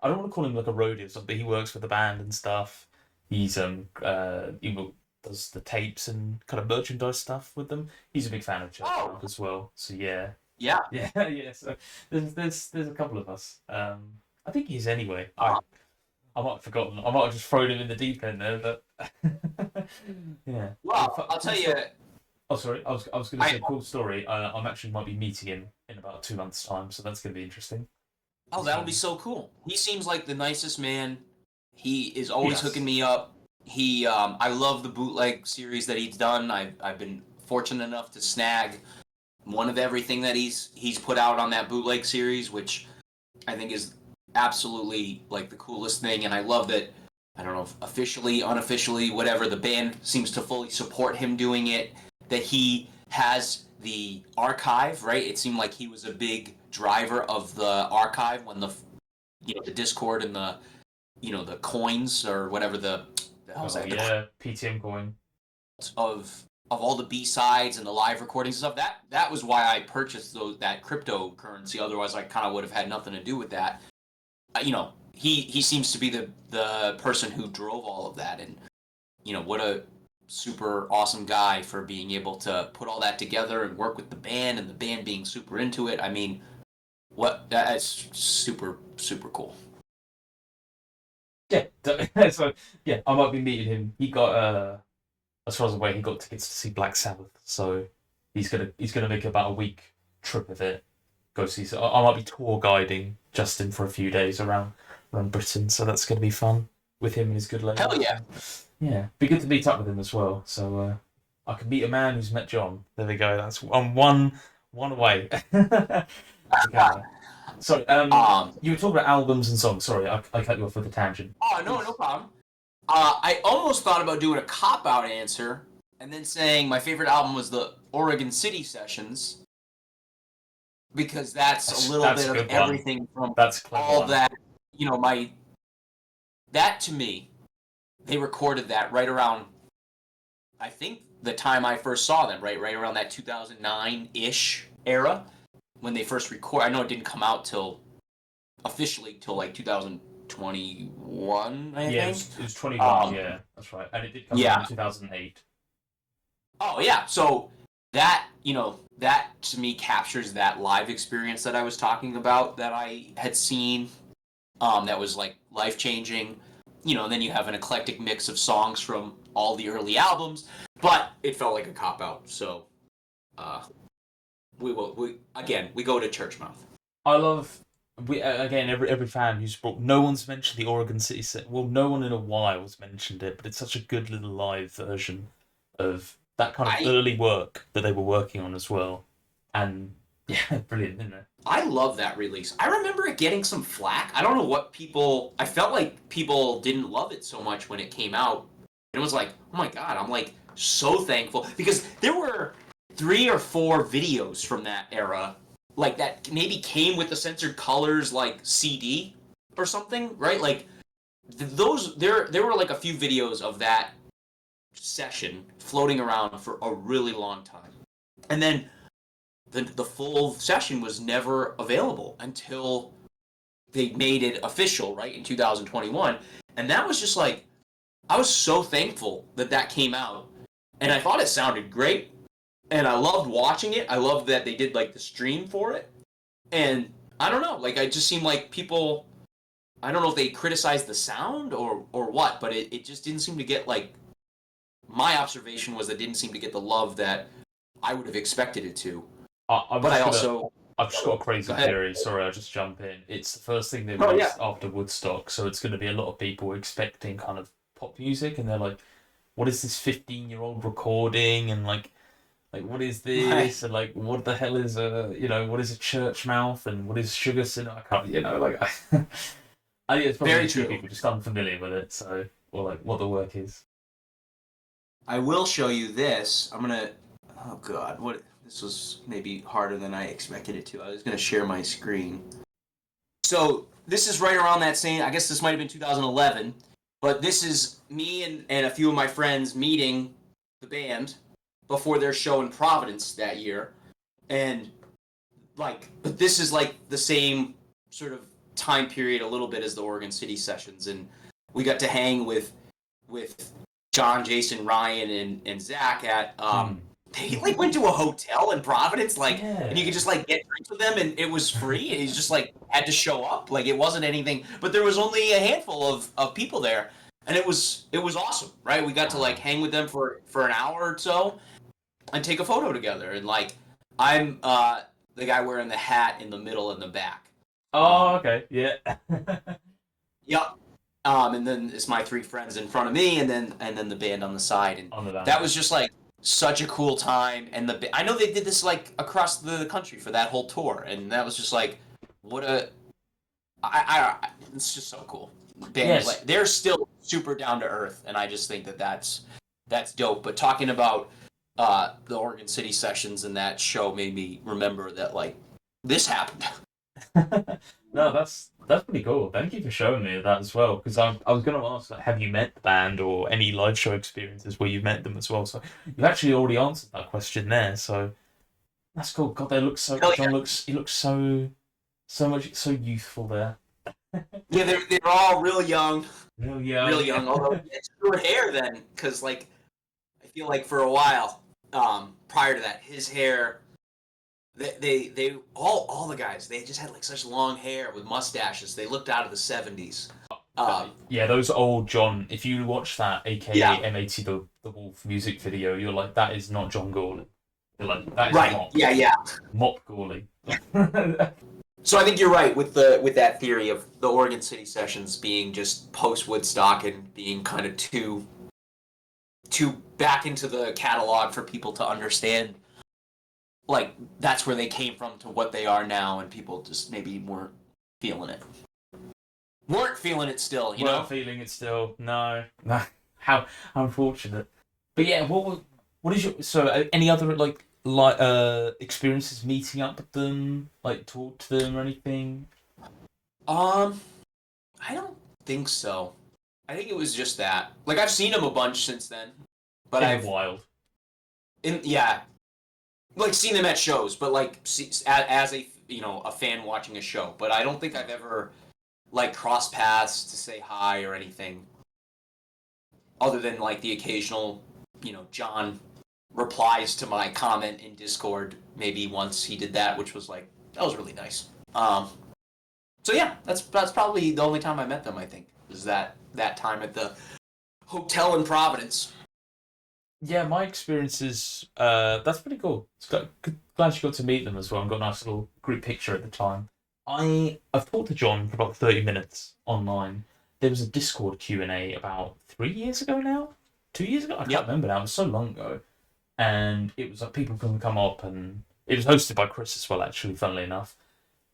I don't want to call him like a roadie or something, but he works for the band and stuff. He's does the tapes and kind of merchandise stuff with them. He's a big fan of Oh, Churchmouth as well. So yeah, yeah. yeah, yeah. So there's a couple of us. I think he's anyway. Uh, I might have forgotten. I might have just thrown him in the deep end there, but yeah. well, I'll Cool tell you, story. Oh, sorry. I was going to I say cool story. I'm actually might be meeting him in about 2 months' time, so that's going to be interesting. oh, He's that'll be so cool. He seems like the nicest man. He is always yes. hooking me up. I love the bootleg series that he's done. I've been fortunate enough to snag one of everything that he's put out on that bootleg series, which I think is absolutely like the coolest thing. And I love that. I don't know if officially, unofficially, whatever, the band seems to fully support him doing it. That he has the archive, right? It seemed like he was a big driver of the archive when the Discord and the coins or whatever the hell was Oh that? yeah, PTM coin. Of all the B-sides and the live recordings and stuff. That was why I purchased that cryptocurrency. Otherwise, I kind of would have had nothing to do with that. He seems to be the person who drove all of that, and what a super awesome guy for being able to put all that together and work with the band, and the band being super into it. I mean, that's super, super cool. Yeah, so yeah, I might be meeting him. He got as far as away, he got tickets to see Black Sabbath, so he's gonna make about a week trip of it. Go see. So I might be tour guiding Justin for a few days around Britain, so that's gonna be fun with him and his good lady. Hell yeah! Yeah, be good to meet up with him as well. So I can meet a man who's met John. There we go. That's one away. Okay. So you were talking about albums and songs. Sorry, I cut you off with a tangent. Oh no problem. I almost thought about doing a cop-out answer and then saying my favorite album was the Oregon City Sessions, because that's a little bit of everything from all that. You know, that to me, they recorded that right around, I think, the time I first saw them, right around that 2009-ish era when they first recorded. I know it didn't come out officially till like 2021, I think. It was 21, yeah, that's right. And it did come out in 2008. Oh, yeah. So that to me captures that live experience that I was talking about that I had seen, that was like life-changing. And then you have an eclectic mix of songs from all the early albums, but it felt like a cop-out. So we go to Churchmouth. I love... every fan who's brought... No one's mentioned the Oregon City set. Well, no one in a while has mentioned it, but it's such a good little live version of that kind of early work that they were working on as well. And yeah, brilliant, isn't it? I love that release. I remember it getting some flack. I don't know what people... I felt like people didn't love it so much when it came out. And it was like, oh my god, I'm like so thankful. Because there were 3 or 4 videos from that era, like that maybe came with the censored colors, like CD or something, right? Like those, there were like a few videos of that session floating around for a really long time, and then the full session was never available until they made it official, right, in 2021. And that was just like, I was so thankful that came out, and I thought it sounded great. And I loved watching it. I loved that they did, like, the stream for it. And I don't know, like, it just seemed like people... I don't know if they criticized the sound or what, but it just didn't seem to get, like... My observation was that it didn't seem to get the love that I would have expected it to. I've just got a crazy theory. Sorry, I'll just jump in. It's the first thing they released after Woodstock, so it's going to be a lot of people expecting kind of pop music, and they're like, what is this 15-year-old recording? And, like, what is this? Right. And like, what the hell is what is a church mouth, and what is sugar syrup? I can't, I think it's probably very true. People just unfamiliar with it, so, or like what the work is. I will show you this. I'm gonna. Oh god, this was maybe harder than I expected it to. I was gonna share my screen. So this is right around that same. I guess this might have been 2011, but this is me and a few of my friends meeting the band before their show in Providence that year. And but this is like the same sort of time period a little bit as the Oregon City sessions, and we got to hang with John, Jason, Ryan, and Zach at they like went to a hotel in Providence, and you could just like get drinks with them, and it was free, and you just like had to show up. Like, it wasn't anything, but there was only a handful of people there, and it was awesome, right? We got to like hang with them for an hour or so and take a photo together, and like I'm the guy wearing the hat in the middle and the back. Oh, okay, yeah. Yep. And then it's my 3 friends in front of me, and then the band on the side, and that was just like such a cool time. And I know they did this like across the country for that whole tour, and that was just like, it's just so cool. Yes. They're still super down to earth, and I just think that's dope. But talking about the Oregon City sessions and that show made me remember that like this happened. No, that's pretty cool. Thank you for showing me that as well, because I was going to ask, like, have you met the band or any live show experiences where you've met them as well? So you've actually already answered that question there. So that's cool. God, they look so. John looks so youthful there. Yeah, they're all real young. Real young. Real young. Although it's short hair then, because like feel like for a while, prior to that, his hair, they all the guys, they just had like such long hair with mustaches. They looked out of the 70s. Yeah, those old John. If you watch that, aka Yeah. M80 the Wolf music video, you're like, that is not John Gawley. You're like, that is Right. Mop. Yeah. Mop Gawley. So I think you're right with that theory of the Oregon City sessions being just post Woodstock and being kind of too back into the catalog for people to understand. Like that's where they came from to what they are now, and people just maybe weren't feeling it. Weren't feeling it still, you know? Weren't feeling it still. No. How unfortunate. But yeah, what is your any other like experiences meeting up with them, like talk to them or anything? I don't think so. I think it was just that. Like I've seen him a bunch since then, but Wild. Like seen them at shows, but like as a a fan watching a show. But I don't think I've ever like crossed paths to say hi or anything, other than like the occasional, John replies to my comment in Discord. Maybe once he did that, which was like that was really nice. So yeah, that's probably the only time I met them. I think is that time at the hotel in Providence. Yeah, my experiences. That's pretty cool. Glad you got to meet them as well and got a nice little group picture at the time. I've talked to John for about 30 minutes online. There was a Discord Q&A about 3 years ago now? 2 years ago? I can't remember now. It was so long ago. And it was like people can come up, and it was hosted by Chris as well, actually, funnily enough.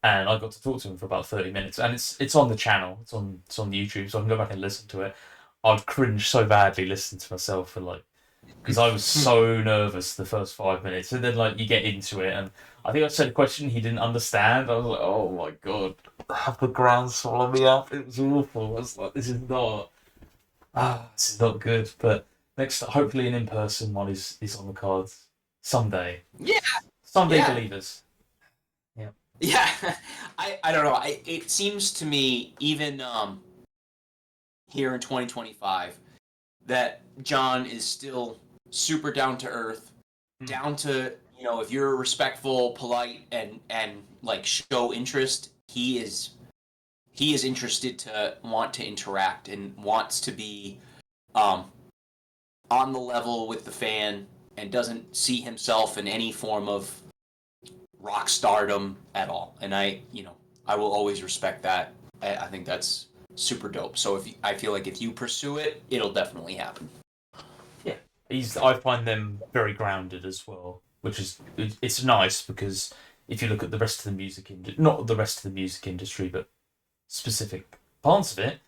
And I got to talk to him for about 30 minutes. And it's on the channel. It's on YouTube, so I can go back and listen to it. I'd cringe so badly listening to myself for like, because I was so nervous the first 5 minutes, and then like you get into it, and I think I said a question he didn't understand. I was like, oh my god, have the ground swallow me up. It was awful. I was like, this is not good. But next, hopefully an in-person one is on the cards someday. Yeah, someday, believers. Yeah, I don't know. It seems to me even here in 2025 that John is still super down to earth, down to if you're respectful, polite, and like show interest, he is interested to want to interact and wants to be on the level with the fan and doesn't see himself in any form of rock stardom at all. And I will always respect that. I think that's super dope. So I feel like if you pursue it, it'll definitely happen. Yeah, I find them very grounded as well, which is it's nice because if you look at the rest of the music industry, not the rest of the music industry, but specific parts of it,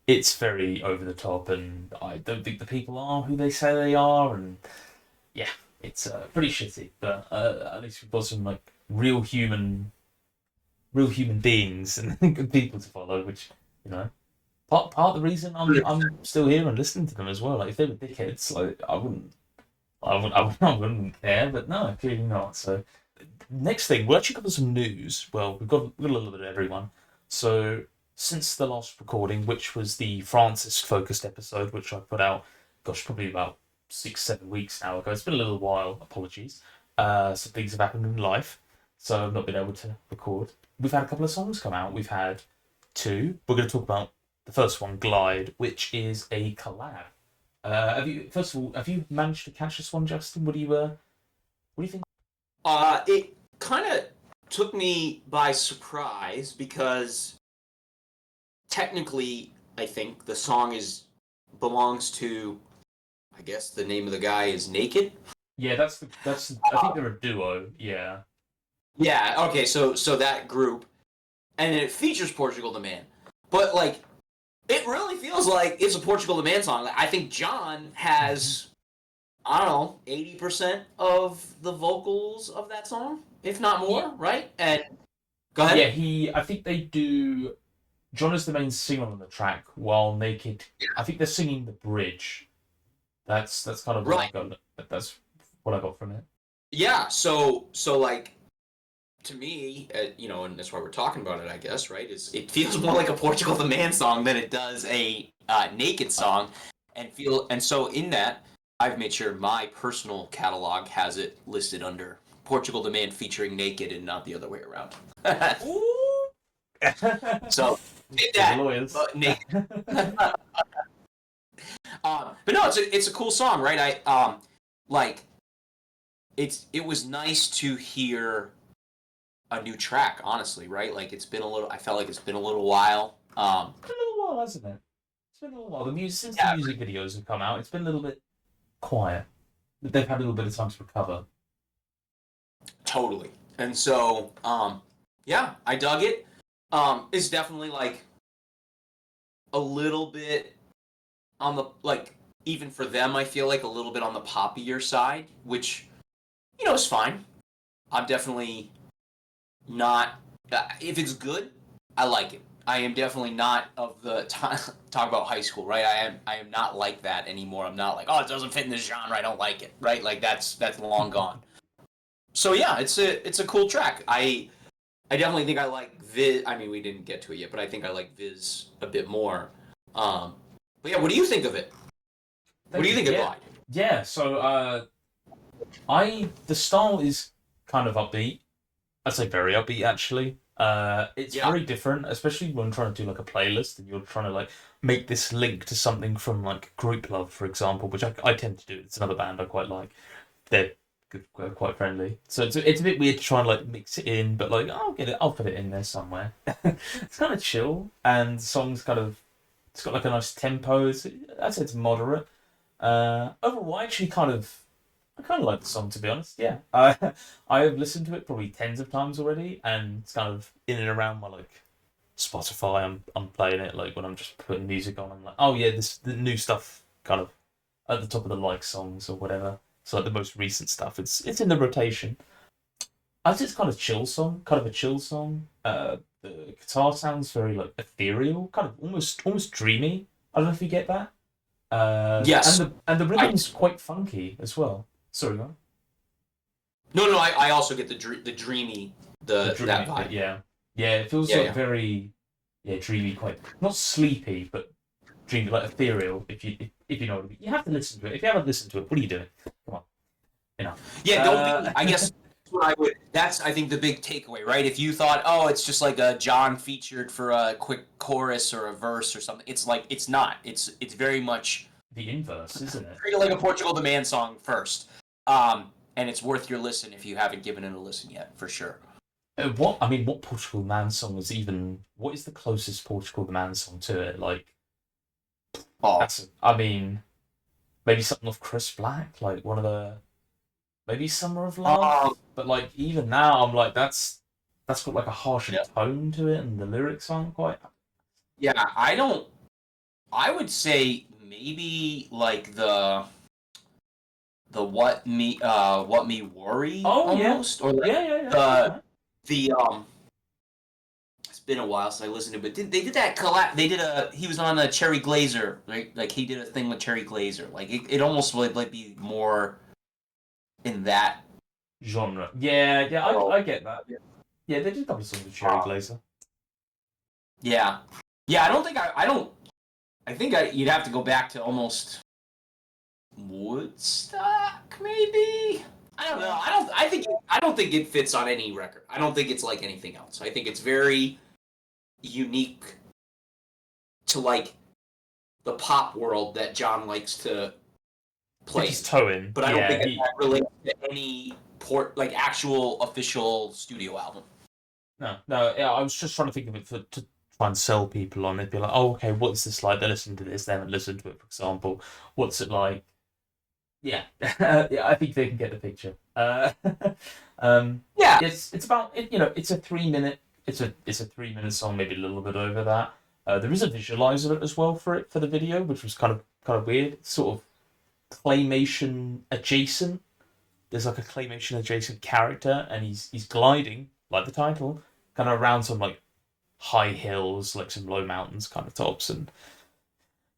it's very over the top, and I don't think the people are who they say they are, and yeah, it's pretty shitty. But at least we've got some like real human beings and good people to follow, which part of the reason I'm still here and listening to them as well. Like if they were dickheads, like I wouldn't care. But no, clearly not. So next thing, we'll actually cover some news. Well, we've got a little bit of everyone. So since the last recording, which was the Francis focused episode, which I put out, probably about 6-7 weeks now ago. It's been a little while. Apologies. Some things have happened in life, so I've not been able to record. We've had a couple of songs come out. We've had 2. We're going to talk about the first one, Glide, which is a collab. Have you managed to catch this one, Justin? What do you think? It kind of took me by surprise because technically, I think the song belongs to, I guess the name of the guy is NEIKED. Yeah, that's I think they're a duo. Yeah. Yeah. Okay. So that group, and it features Portugal the Man, but like, it really feels like it's a Portugal the Man song. Like, I think John has, I don't know, 80% of the vocals of that song, if not more, right? And go ahead. Yeah, I think they do. John is the main singer on the track, while NEIKED, I think they're singing the bridge. That's kind of what I got. That's what I got from it. Yeah. So like, to me, and that's why we're talking about it, I guess, right? It feels more like a Portugal the Man song than it does a NEIKED song, and so in that, I've made sure my personal catalog has it listed under Portugal the Man featuring NEIKED and not the other way around. Ooh. So did that, lawyers. but NEIKED. But no, it's a cool song, right? Like it was nice to hear a new track, honestly, right? Like I felt like it's been a little while. It's been a little while, hasn't it? It's been a little while. The music videos have come out, it's been a little bit quiet. They've had a little bit of time to recover. Totally. And so, yeah, I dug it. It's definitely like a little bit on the, like, even for them, I feel like a little bit on the poppier side, which, is fine. I'm definitely not, if it's good, I like it. I am definitely not of the talk about high school, right? I am not like that anymore. I'm not like, oh, it doesn't fit in this genre, I don't like it, right? Like that's long gone. So yeah, it's a cool track. I definitely think I like Viz. I mean, we didn't get to it yet, but I think I like Viz a bit more. But yeah, what do you think of it? What do you think of Glide? Yeah, so the style is kind of upbeat. I'd say very upbeat actually. It's very different, especially when trying to do like a playlist and you're trying to like make this link to something from like Group Love, for example, which I tend to do. It's another band I quite like. They're quite friendly, so it's a bit weird to try and like mix it in, but like I'll put it in there somewhere. It's kind of chill, and the song's it's got like a nice tempo. I'd say it's moderate. Overall, I kind of like the song, to be honest. Yeah, I have listened to it probably tens of times already, and it's kind of in and around my like Spotify. I'm playing it like when I'm just putting music on. I'm like, oh yeah, the new stuff kind of at the top of the like songs or whatever. So like the most recent stuff. It's in the rotation. I think it's kind of a chill song. The guitar sounds very like ethereal, kind of almost dreamy. I don't know if you get that. Yes, and the rhythm's quite funky as well. Sorry, man. No, I also get the dreamy that vibe. Yeah, it feels very dreamy, quite not sleepy, but dreamy, like ethereal. If you know what I mean, you have to listen to it. If you haven't listened to it, what are you doing? Come on, enough. Yeah, don't be. I guess that's I think the big takeaway, right? If you thought, oh, it's just like a John featured for a quick chorus or a verse or something, it's like it's not. It's very much the inverse, isn't it? Treat it like a Portugal the Man song first. And it's worth your listen if you haven't given it a listen yet, for sure. What Portugal the Man song is even? What is the closest Portugal the Man song to it? Like, maybe something off Chris Black, like one of the, maybe Summer of Love. But like even now, I'm like that's got like a harsher tone to it, and the lyrics aren't quite. Yeah, I would say maybe like the what me worry almost or like the it's been a while since I listened to it, but they did that collab. He was on a Cherry Glazer, right? Like he did a thing with Cherry Glazer. Like it almost would like be more in that genre. I get that. Yeah, they did a couple of songs with Cherry Glazer. Yeah, I don't think I think you'd have to go back to almost Woodstock, maybe. I don't know. I don't think it fits on any record. I don't think it's like anything else. I think it's very unique to like the pop world that John likes to play. His toe in. But I don't think that relates to any actual official studio album. No. Yeah, I was just trying to think of it to try and sell people on it. Be like, oh, okay, what's this like? They listen to this, they haven't listened to it, for example. What's it like? Yeah, I think they can get the picture. It's about it. It's a 3 minute. It's a 3 minute song, maybe a little bit over that. There is a visualizer as well for the video, which was kind of weird. It's sort of claymation adjacent. There's like a claymation adjacent character, and he's gliding like the title, kind of around some like high hills, like some low mountains kind of tops, and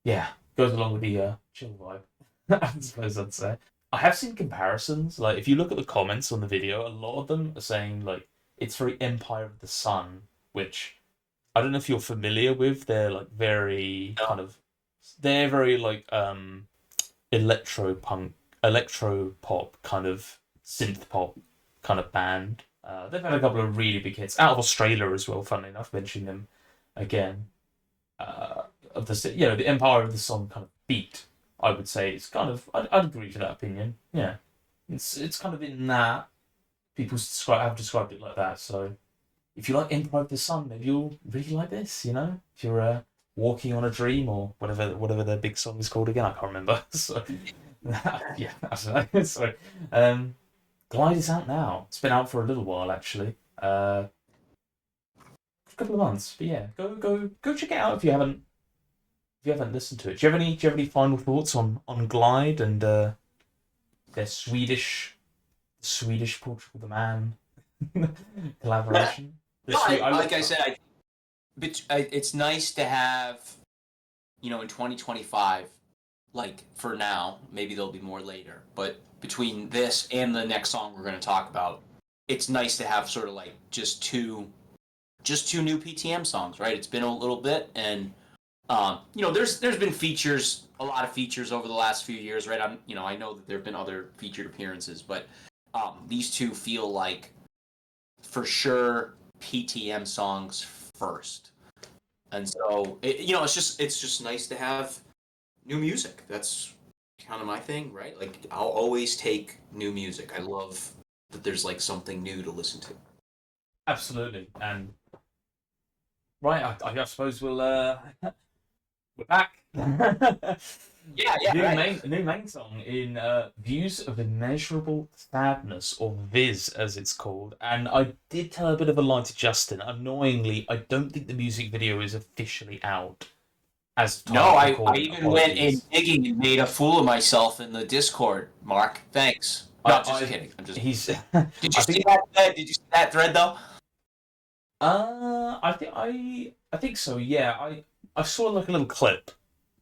yeah, goes along with the chill vibe. I suppose I'd say. I have seen comparisons. Like, if you look at the comments on the video, a lot of them are saying like it's very Empire of the Sun, which I don't know if you're familiar with. They're like very they're very like electro pop kind of synth pop kind of band. They've had a couple of really big hits out of Australia as well. Funnily enough, mentioning them again. Of the the Empire of the Song kind of beat. I would say it's kind of I'd agree to that opinion. Yeah, it's kind of in that people have described it like that. So if you like Empire of the Sun, maybe you'll really like this. If you're walking on a dream or whatever their big song is called again, I can't remember. So yeah, I don't know. So Glide is out now. It's been out for a little while actually. A couple of months, but yeah, go check it out if you haven't listened to it. Do you have any final thoughts on Glide and their Swedish Portugal the Man collaboration? No, like I said, it's nice to have, in 2025, like for now, maybe there'll be more later, but between this and the next song we're going to talk about, it's nice to have sort of like just two new PTM songs, right? It's been a little bit, and there's been a lot of features over the last few years, right? I know that there've been other featured appearances, but these two feel like for sure PTM songs first, and so it's just nice to have new music. That's kind of my thing, right? Like I'll always take new music. I love that there's like something new to listen to. Absolutely, and right, I suppose we're back. Yeah, right. New main song in Views of Immeasurable Sadness, or Viz as it's called. And I did tell a bit of a lie to Justin. Annoyingly, I don't think the music video is officially out. As no, I even went in digging and made a fool of myself in the Discord. Mark, thanks. No, just kidding. I'm just. He's. Did you see that? Did you see that thread though? I think so. Yeah, I saw like a little clip.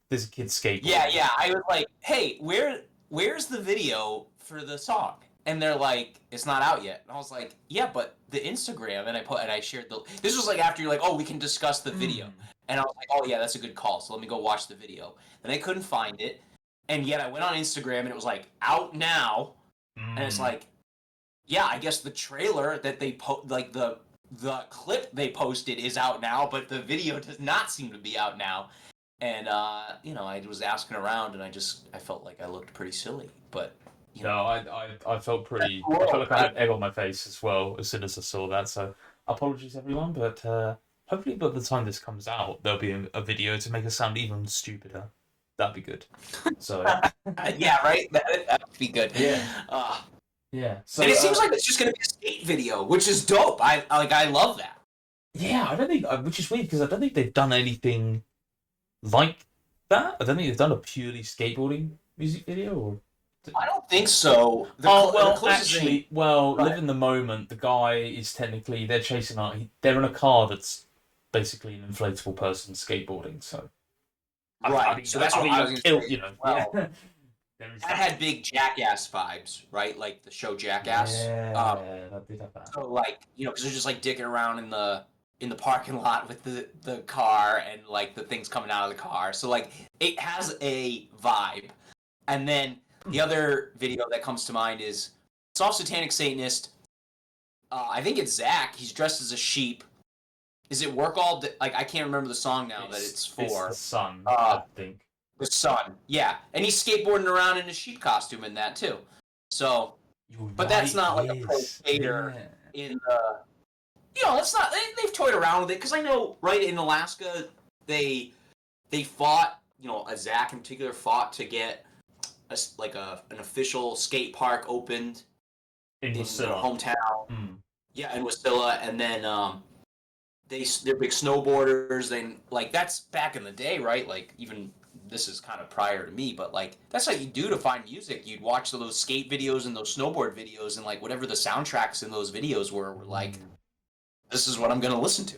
There's a kid skateboarding. Yeah. I was like, hey, where's the video for the song? And they're like, it's not out yet. And I was like, yeah, but the Instagram, and I shared this was like after you're like, oh, we can discuss the video. And I was like, oh yeah, that's a good call. So let me go watch the video. And I couldn't find it. And yet I went on Instagram and it was like out now. And it's like, yeah, I guess the trailer that they like the clip they posted is out now, but the video does not seem to be out now. And I was asking around, and I felt like I looked pretty silly. But I felt pretty. I felt like I had egg on my face as well as soon as I saw that. So apologies, everyone. But hopefully, by the time this comes out, there'll be a video to make us sound even stupider. That'd be good. So yeah, right. That'd be good. Yeah. Yeah. So, and it seems like it's just going to be a skate video, which is dope. I love that. Yeah, I don't think, which is weird because I don't think they've done anything like that. I don't think they've done a purely skateboarding music video. Or I don't think so. Live in the moment. The guy is technically they're chasing out. They're in a car that's basically an inflatable person skateboarding. So right. So that's what I was going to say. Yeah. That had big Jackass vibes, right? Like the show Jackass. Yeah, that did have that. So because they're just like dicking around in the parking lot with the car and like the things coming out of the car. So like it has a vibe. And then the other video that comes to mind is Soft Satanic Satanist. I think it's Zach. He's dressed as a sheep. Is it Work All Day? Like I can't remember the song now that it's for. It's the Sun, I think. The Sun, yeah, and he's skateboarding around in a sheep costume in that too. So, but that's not like a pro skater in the. That's not. They've toyed around with it because I know, right in Alaska, they fought. A Zach in particular fought to get an official skate park opened in their hometown. Yeah, in Wasilla, and then they're big snowboarders. Then that's back in the day, right? Like even. This is kind of prior to me, but that's how you do to find music. You'd watch those skate videos and those snowboard videos, and whatever the soundtracks in those videos were like, this is what I'm gonna listen to.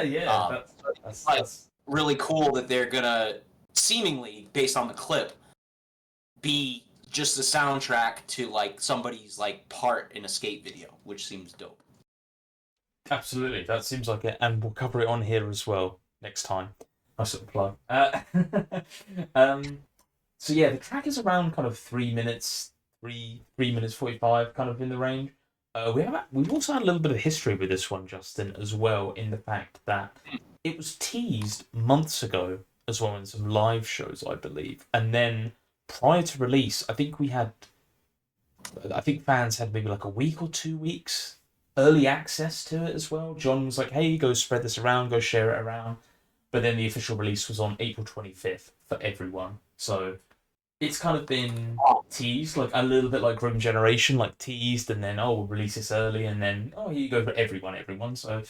Yeah, that's really cool that they're gonna seemingly, based on the clip, be just the soundtrack to somebody's part in a skate video, which seems dope. Absolutely, that seems like it, and we'll cover it on here as well next time. Nice little plug. So yeah, the track is around kind of 3 minutes, 3 minutes 45, kind of in the range. We've also had a little bit of history with this one, Justin, as well, in the fact that it was teased months ago as well in some live shows, I believe, and then prior to release, I think fans had maybe like a week or 2 weeks early access to it as well. John was like, "Hey, go spread this around, go share it around." But then the official release was on April 25th for everyone. So it's kind of been teased, like a little bit like Grim Generation, like teased, and then we'll release this early, and then here you go for everyone. So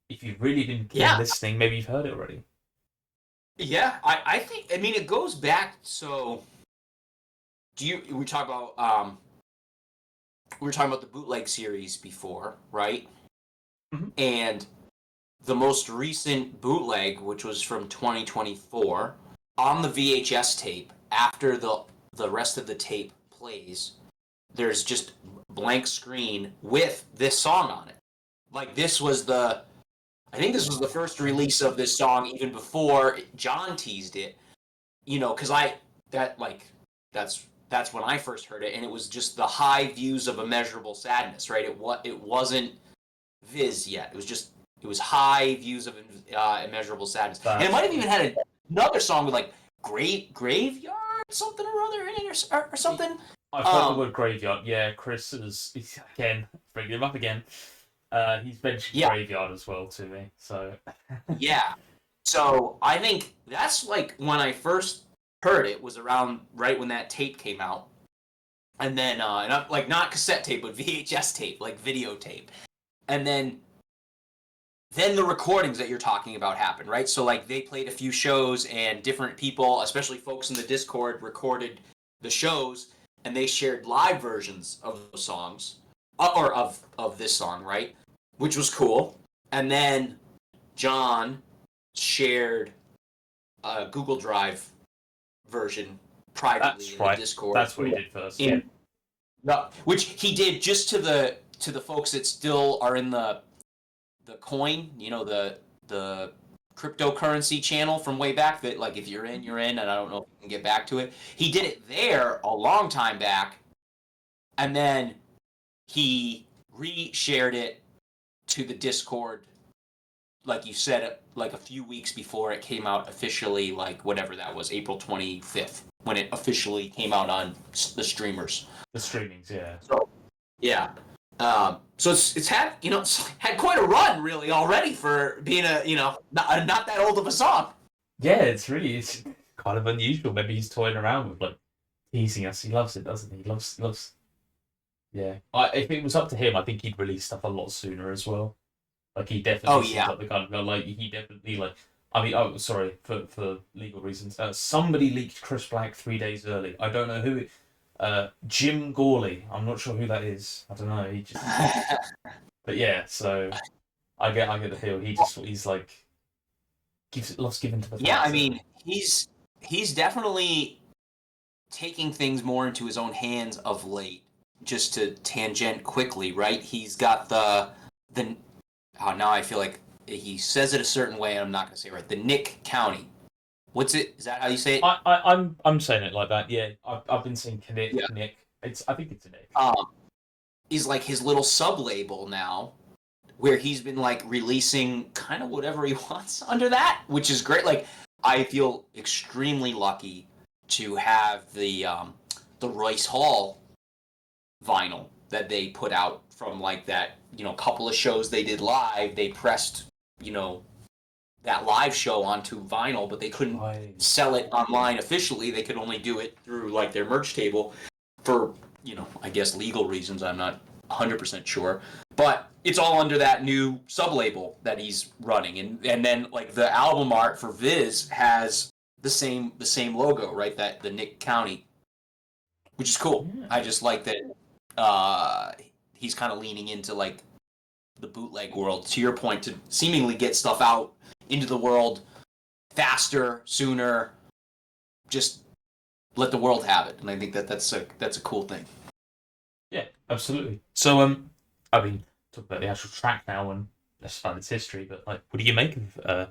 if you've really been listening, maybe you've heard it already. Yeah, I think, I mean, it goes back. So we talk about we were talking about the bootleg series before, right? Mm-hmm. And the most recent bootleg, which was from 2024, on the VHS tape, after the rest of the tape plays, there's just blank screen with this song on it. Like, I think this was the first release of this song even before John teased it, because that's when I first heard it, and it was just the high views of Immeasurable Sadness, right? It wasn't Viz yet. It was high views of Immeasurable Sadness. And it might have even had another song with like Graveyard something or other in it or something. I've heard the word Graveyard. Yeah, Chris is again bringing him up again. He's mentioned Graveyard as well to me. So yeah. So I think that's like when I first heard it was around right when that tape came out, and then like not cassette tape but VHS tape, like videotape, and then the recordings that you're talking about happened, right? So like they played a few shows and different people, especially folks in the Discord, recorded the shows and they shared live versions of those songs or of this song, right? Which was cool. And then John shared a Google Drive version privately in the Discord. That's what he did first. Which he did just to the folks that still are in the coin, the cryptocurrency channel from way back, that like if you're in, and I don't know if you can get back to it. He did it there a long time back, and then he re-shared it to the Discord, like you said, like a few weeks before it came out officially, like whatever that was, April 25th, when it officially came out on the streamers. The streamings, yeah. So, yeah. So it's had it's had quite a run really already for being not that old of a song. Yeah, it's kind of unusual. Maybe he's toying around with like teasing us. He loves it, doesn't he? He loves. Yeah, if it was up to him, I think he'd release stuff a lot sooner as well. Like he definitely seems like the kind of guy. Like he definitely like. I mean, sorry for legal reasons. Somebody leaked Chris Black 3 days early. I don't know who. Jim Gawley. I'm not sure who that is. I don't know. He just. But yeah, so I get the feel he's like loves giving to the fans. Yeah, I mean he's definitely taking things more into his own hands of late. Just to tangent quickly, right? He's got the now I feel like he says it a certain way and I'm not going to say it right. The Nick County. What's it? Is that how you say it? I'm saying it like that. Yeah, I've been saying Nick. Yeah. Nick. I think it's a Nick. Is like his little sub label now, where he's been like releasing kind of whatever he wants under that, which is great. Like I feel extremely lucky to have the Royce Hall vinyl that they put out from like that couple of shows they did live. They pressed that live show onto vinyl, but they couldn't sell it online officially. They could only do it through like their merch table for I guess legal reasons. I'm not 100% sure, but it's all under that new sub label that he's running, and then like the album art for Viz has the same logo, right? That the Nick County, which is cool. Yeah. I just like that he's kind of leaning into like the bootleg world, to your point, to seemingly get stuff out into the world faster, sooner, just let the world have it. And I think that's a cool thing. Yeah, absolutely. So I mean, talk about the actual track now and let's find its history, but like, what do you make of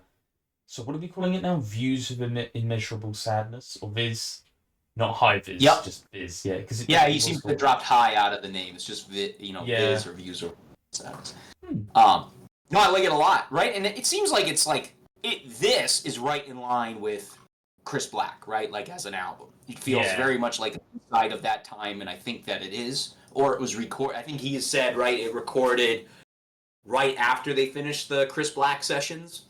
so what are we calling it now? Views of Immeasurable Sadness, or Viz? not high Viz, Yep. just Viz. Yeah, because he seems to have dropped high out of the name. It's just Viz or Views or sounds. No, I like it a lot, right? And it seems like this is right in line with Chris Black, right? Like as an album, it feels very much like inside of that time, and I think that it is, or it was recorded. I think he has said right, it recorded right after they finished the Chris Black sessions.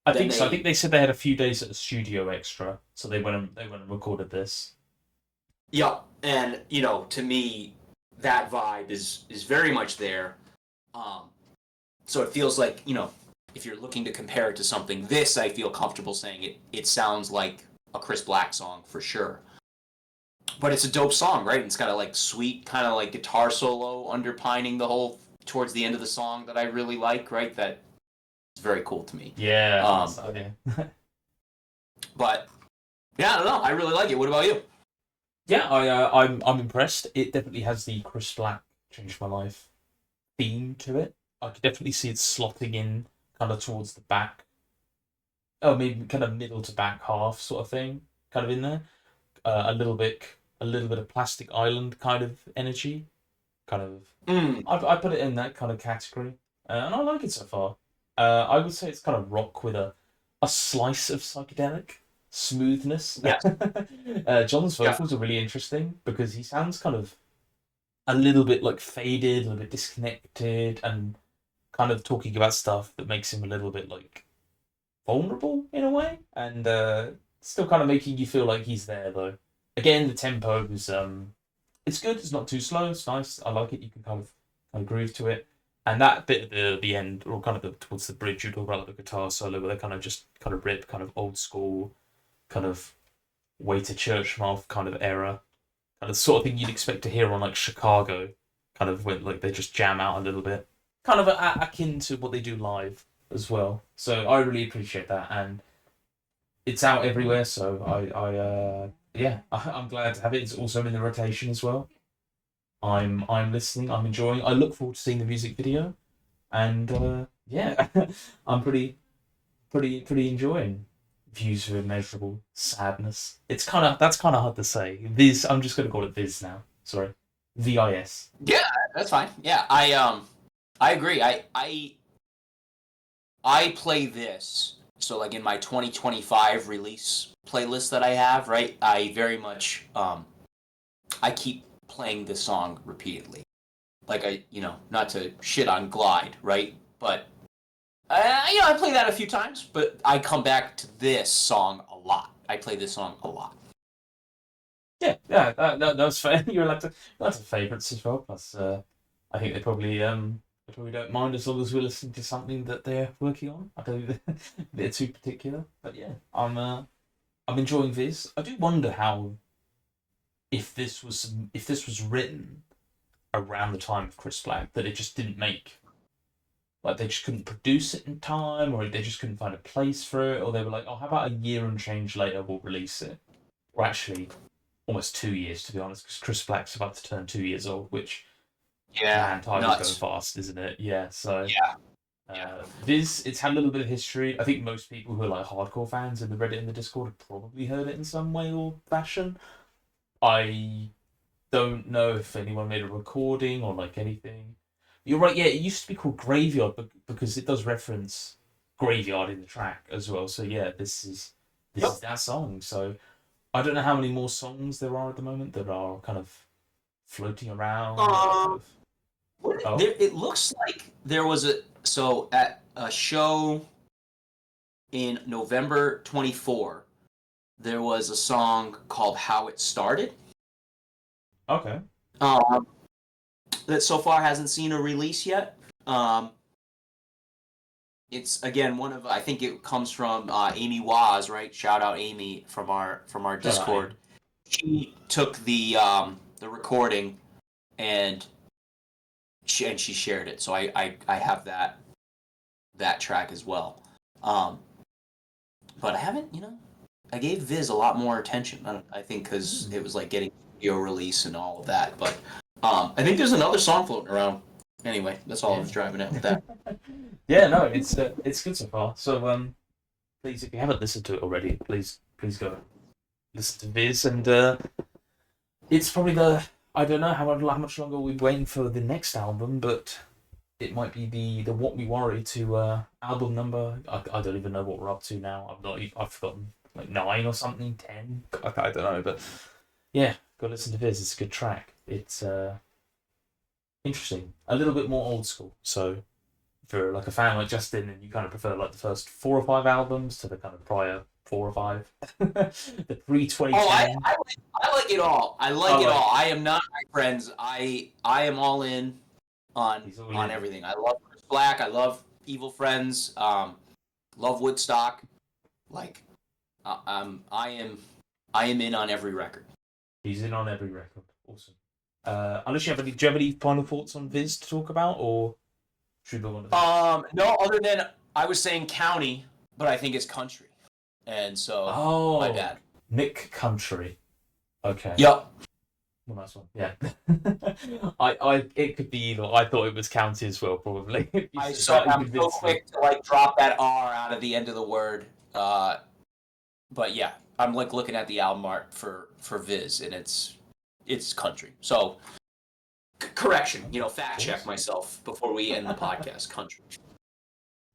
I think so. I think they said they had a few days at a studio extra, so they went and recorded this. Yeah, and to me, that vibe is very much there. So it feels like if you're looking to compare it to something, this I feel comfortable saying it sounds like a Chris Black song for sure. But it's a dope song, right? It's got a like sweet kind of like guitar solo underpining the whole towards the end of the song that I really like, right? That is very cool to me. Yeah. But yeah, I don't know. I really like it. What about you? Yeah, I'm impressed. It definitely has the Chris Black changed my life theme to it. I could definitely see it slotting in kind of towards the back. Oh, maybe kind of middle to back half sort of thing, kind of in there. A little bit of Plastic Island kind of energy, kind of. I put it in that kind of category, and I like it so far. I would say it's kind of rock with a slice of psychedelic smoothness. Yeah. John's vocals are really interesting because he sounds kind of a little bit like faded, a little bit disconnected, and kind of talking about stuff that makes him a little bit like vulnerable in a way, and still kind of making you feel like he's there though. Again, the tempo is it's good. It's not too slow. It's nice. I like it. You can kind of groove to it. And that bit at the end, or kind of towards the bridge, you talk about like the guitar solo, where they kind of rip, kind of old school, kind of way to church mouth kind of era, kind of sort of thing you'd expect to hear on like Chicago, kind of when like they just jam out a little bit, kind of akin to what they do live as well. So I really appreciate that, and it's out everywhere. So I'm glad to have it. It's also in the rotation as well. I'm listening. I'm enjoying. I look forward to seeing the music video, and I'm pretty enjoying Views of Immeasurable Sadness. That's kind of hard to say. Viz. I'm just gonna call it Viz now. Sorry, VIS. Yeah, that's fine. Yeah, I agree. I play this. So like in my 2025 release playlist that I have, right? I very much I keep playing this song repeatedly. Like not to shit on Glide, right? But I play that a few times, but I come back to this song a lot. I play this song a lot. Yeah, that's fair. You're allowed to. That's favorites as well. Plus, I think they probably don't mind as long as we're listening to something that they're working on. I don't think they're too particular, but yeah, I'm enjoying this. I do wonder how if this was written around the time of Chris Black, that it just didn't make, like they just couldn't produce it in time, or they just couldn't find a place for it, or they were like, oh, how about a year and change later we'll release it, or actually almost 2 years to be honest, because Chris Black's about to turn 2 years old, which man, time is going fast, isn't it? Yeah, so it's had a little bit of history. I think most people who are like hardcore fans in the Reddit and the Discord have probably heard it in some way or fashion. I don't know if anyone made a recording or like anything. You're right, yeah, it used to be called Graveyard because it does reference Graveyard in the track as well. So yeah, this is that song. So I don't know how many more songs there are at the moment that are kind of floating around. It looks like there was at a show in November 24, there was a song called How It Started. Okay. That so far hasn't seen a release yet. It's again I think it comes from Amy Waz, right? Shout out Amy from our Discord. She took the recording and she shared it, so I have that track as well. But I haven't, I gave Viz a lot more attention. I think because it was like getting video release and all of that. But I think there's another song floating around. Anyway, that's all I was driving at with that. Yeah, no, it's good so far. So please, if you haven't listened to it already, please go listen to Viz, and It's probably I don't know how much longer we're waiting for the next album, but it might be the What We Worry to album number. I don't even know what we're up to now. I've forgotten, like 9 or something, 10. I don't know, but yeah, go listen to this. It's a good track. It's interesting, a little bit more old school. So if you're like a fan like Justin and you kind of prefer like the first 4 or 5 albums to the kind of prior 4 or 5, the pre-2010. Oh, I like it all. I like it all. I am not my friends. I am all in on everything. I love Chris Black. I love Evil Friends. Love Woodstock. Like, I am in on every record. He's in on every record. Awesome. Unless do you have any final thoughts on Viz to talk about, or should we go on? No, other than I was saying county, but I think it's country, and so my bad. Nick Country. Okay. Yep. Well, nice one. Yeah. It could be either. I thought it was county as well, probably. I'm so quick to like drop that R out of the end of the word. But yeah, I'm like looking at the album art for Viz, and it's country. So correction, fact check myself before we end the podcast. Country.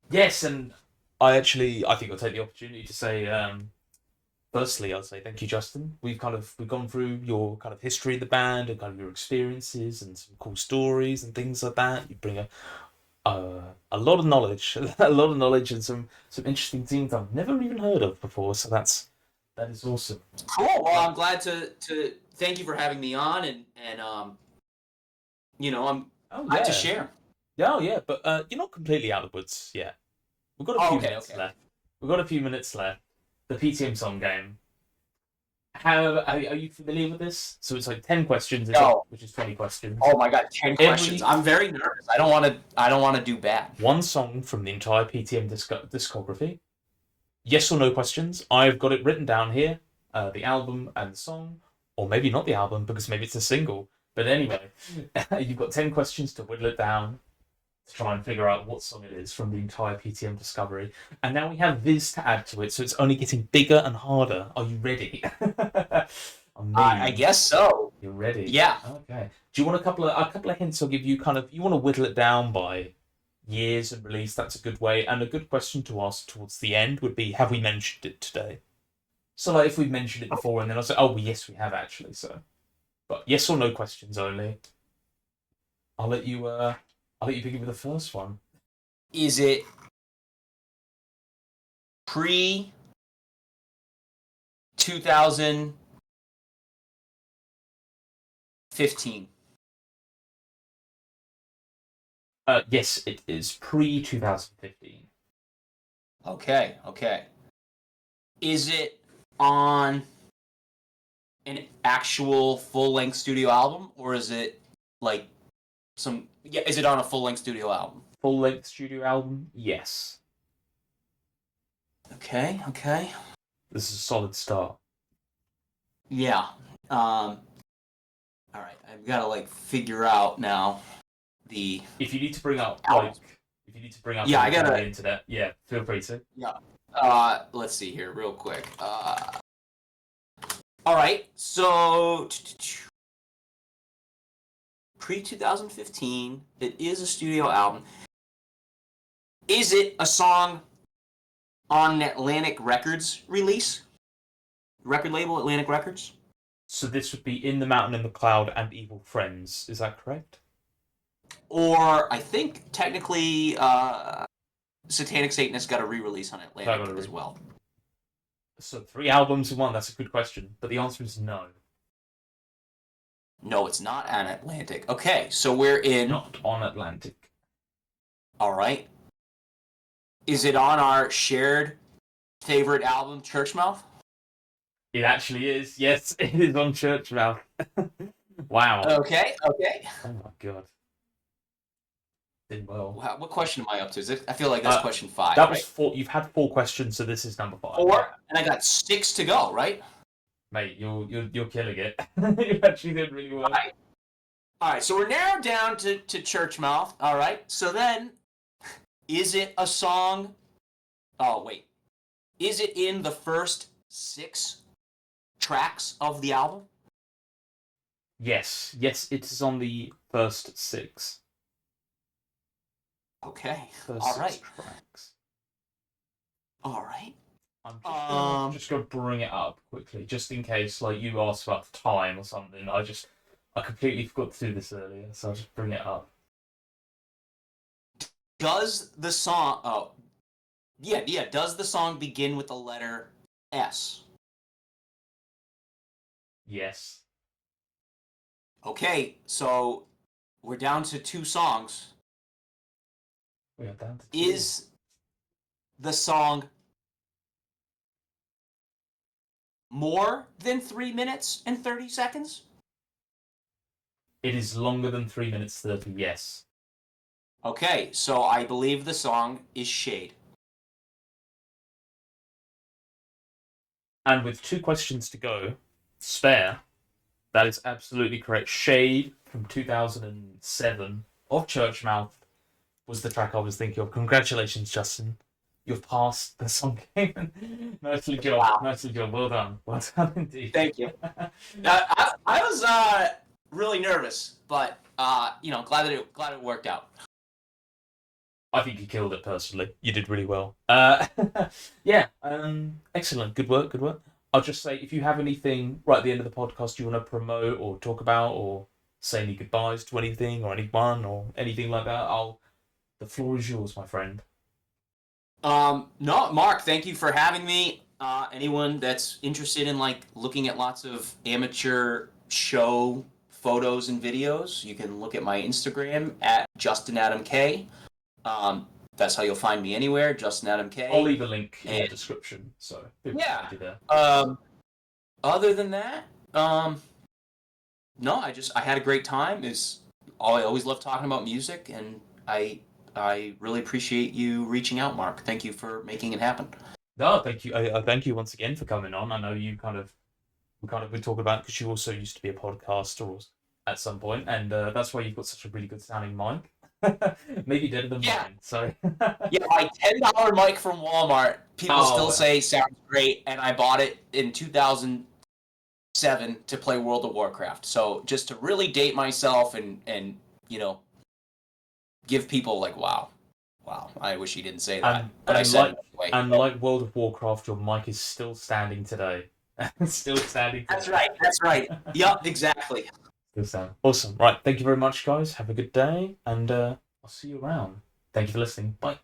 Yes, and I think I'll take the opportunity to say, firstly, I'll say thank you, Justin. We've gone through your kind of history of the band and kind of your experiences and some cool stories and things like that. You bring a lot of knowledge, and some interesting things I've never even heard of before. So that is awesome. Cool. Well, I'm glad to thank you for having me on, and I'm glad to share. Oh yeah, but you're not completely out of the woods yet. We've got a few minutes left. We've got a few minutes left. The PTM Song game. How are you familiar with this? So it's like 10 questions, which is 20 questions. Oh my god, 10 questions! I'm very nervous. I don't want to do bad. One song from the entire PTM discography. Yes or no questions. I've got it written down here. The album and the song, or maybe not the album because maybe it's a single. But anyway, you've got 10 questions to whittle it down to try and figure out what song it is from the entire PTM discovery. And now we have Viz to add to it, so it's only getting bigger and harder. Are you ready? I guess so. You're ready? Yeah. Okay. Do you want a couple of hints I'll give you? You want to whittle it down by years and release? That's a good way. And a good question to ask towards the end would be, have we mentioned it today? So like if we've mentioned it before, and then I'll say, oh, well, yes, we have actually. So, but yes or no questions only. I'll let you begin with the first one. Is it pre 2015? Yes, it is pre 2015. Okay. Is it on an actual full-length studio album, or is it like is it on a full-length studio album? Full-length studio album, yes. Okay. This is a solid start. Yeah. All right, I've got to figure out now the. If you need to bring up I gotta the internet. Yeah, feel free to. Yeah. Let's see here, real quick. All right, so pre-2015, it is a studio album. Is it a song on an Atlantic Records release? Record label, Atlantic Records? So this would be In the Mountain in the Cloud and Evil Friends, is that correct? Or, I think, technically, Satanic Satanist got a re-release on Atlantic as well. So 3 albums in one, that's a good question. But the answer is no. No, it's not on Atlantic. Okay, so we're in... Not on Atlantic. All right. Is it on our shared favorite album, Churchmouth? It actually is. Yes, it is on Churchmouth. Wow. Okay. Oh my god. Did well. Wow, what question am I up to? I feel like that's question 5. That was 4. You've had 4 questions, so this is number 5. 4, and I got 6 to go, right? Mate, you're killing it. You actually did really well. All right, so we're narrowed down to Churchmouth. All right, so then, is it a song? Oh wait, is it in the first 6 tracks of the album? Yes, it is on the first six. Okay. First All six right. tracks. All right. I'm just gonna bring it up quickly, just in case, like you asked about the time or something. I completely forgot to do this earlier, so I'll just bring it up. Does the song? Oh, yeah. Does the song begin with the letter S? Yes. Okay, so we're down to 2 songs. We are down to two. Is the song more than 3 minutes and 30 seconds? It is longer than 3 minutes 30. Yes. Okay, so I believe the song is Shade. And with 2 questions to go, spare. That is absolutely correct. Shade from 2007 of Churchmouth was the track I was thinking of. Congratulations, Justin. You've passed the song game. Nicely job. Wow. Nicely job. Well done. Well done indeed. Thank you. I was really nervous, but glad it worked out. I think you killed it personally. You did really well. Yeah, excellent. Good work, good work. I'll just say, if you have anything right at the end of the podcast you want to promote or talk about or say any goodbyes to anything or anyone or anything like that, the floor is yours, my friend. No, Mark, thank you for having me. Anyone that's interested in like looking at lots of amateur show photos and videos, you can look at my Instagram at JustinAdamK. That's how you'll find me anywhere, JustinAdamK. I'll leave a link in the description, so people can find you there. Other than that, no, I had a great time. I always love talking about music, and I really appreciate you reaching out, Mark. Thank you for making it happen. No, thank you. I thank you once again for coming on. I know we been talking about, because you also used to be a podcaster at some point, and that's why you've got such a really good sounding mic. Maybe better than mine. So yeah, my $10 mic from Walmart. People still say sounds great, and I bought it in 2007 to play World of Warcraft. So just to really date myself and give people like wow. I wish he didn't say that, but I said it anyway. And like World of Warcraft, your mic is still standing today. Still standing today. That's right. Yep, exactly. Awesome. Right, thank you very much, guys. Have a good day, and I'll see you around. Thank you for listening. Bye.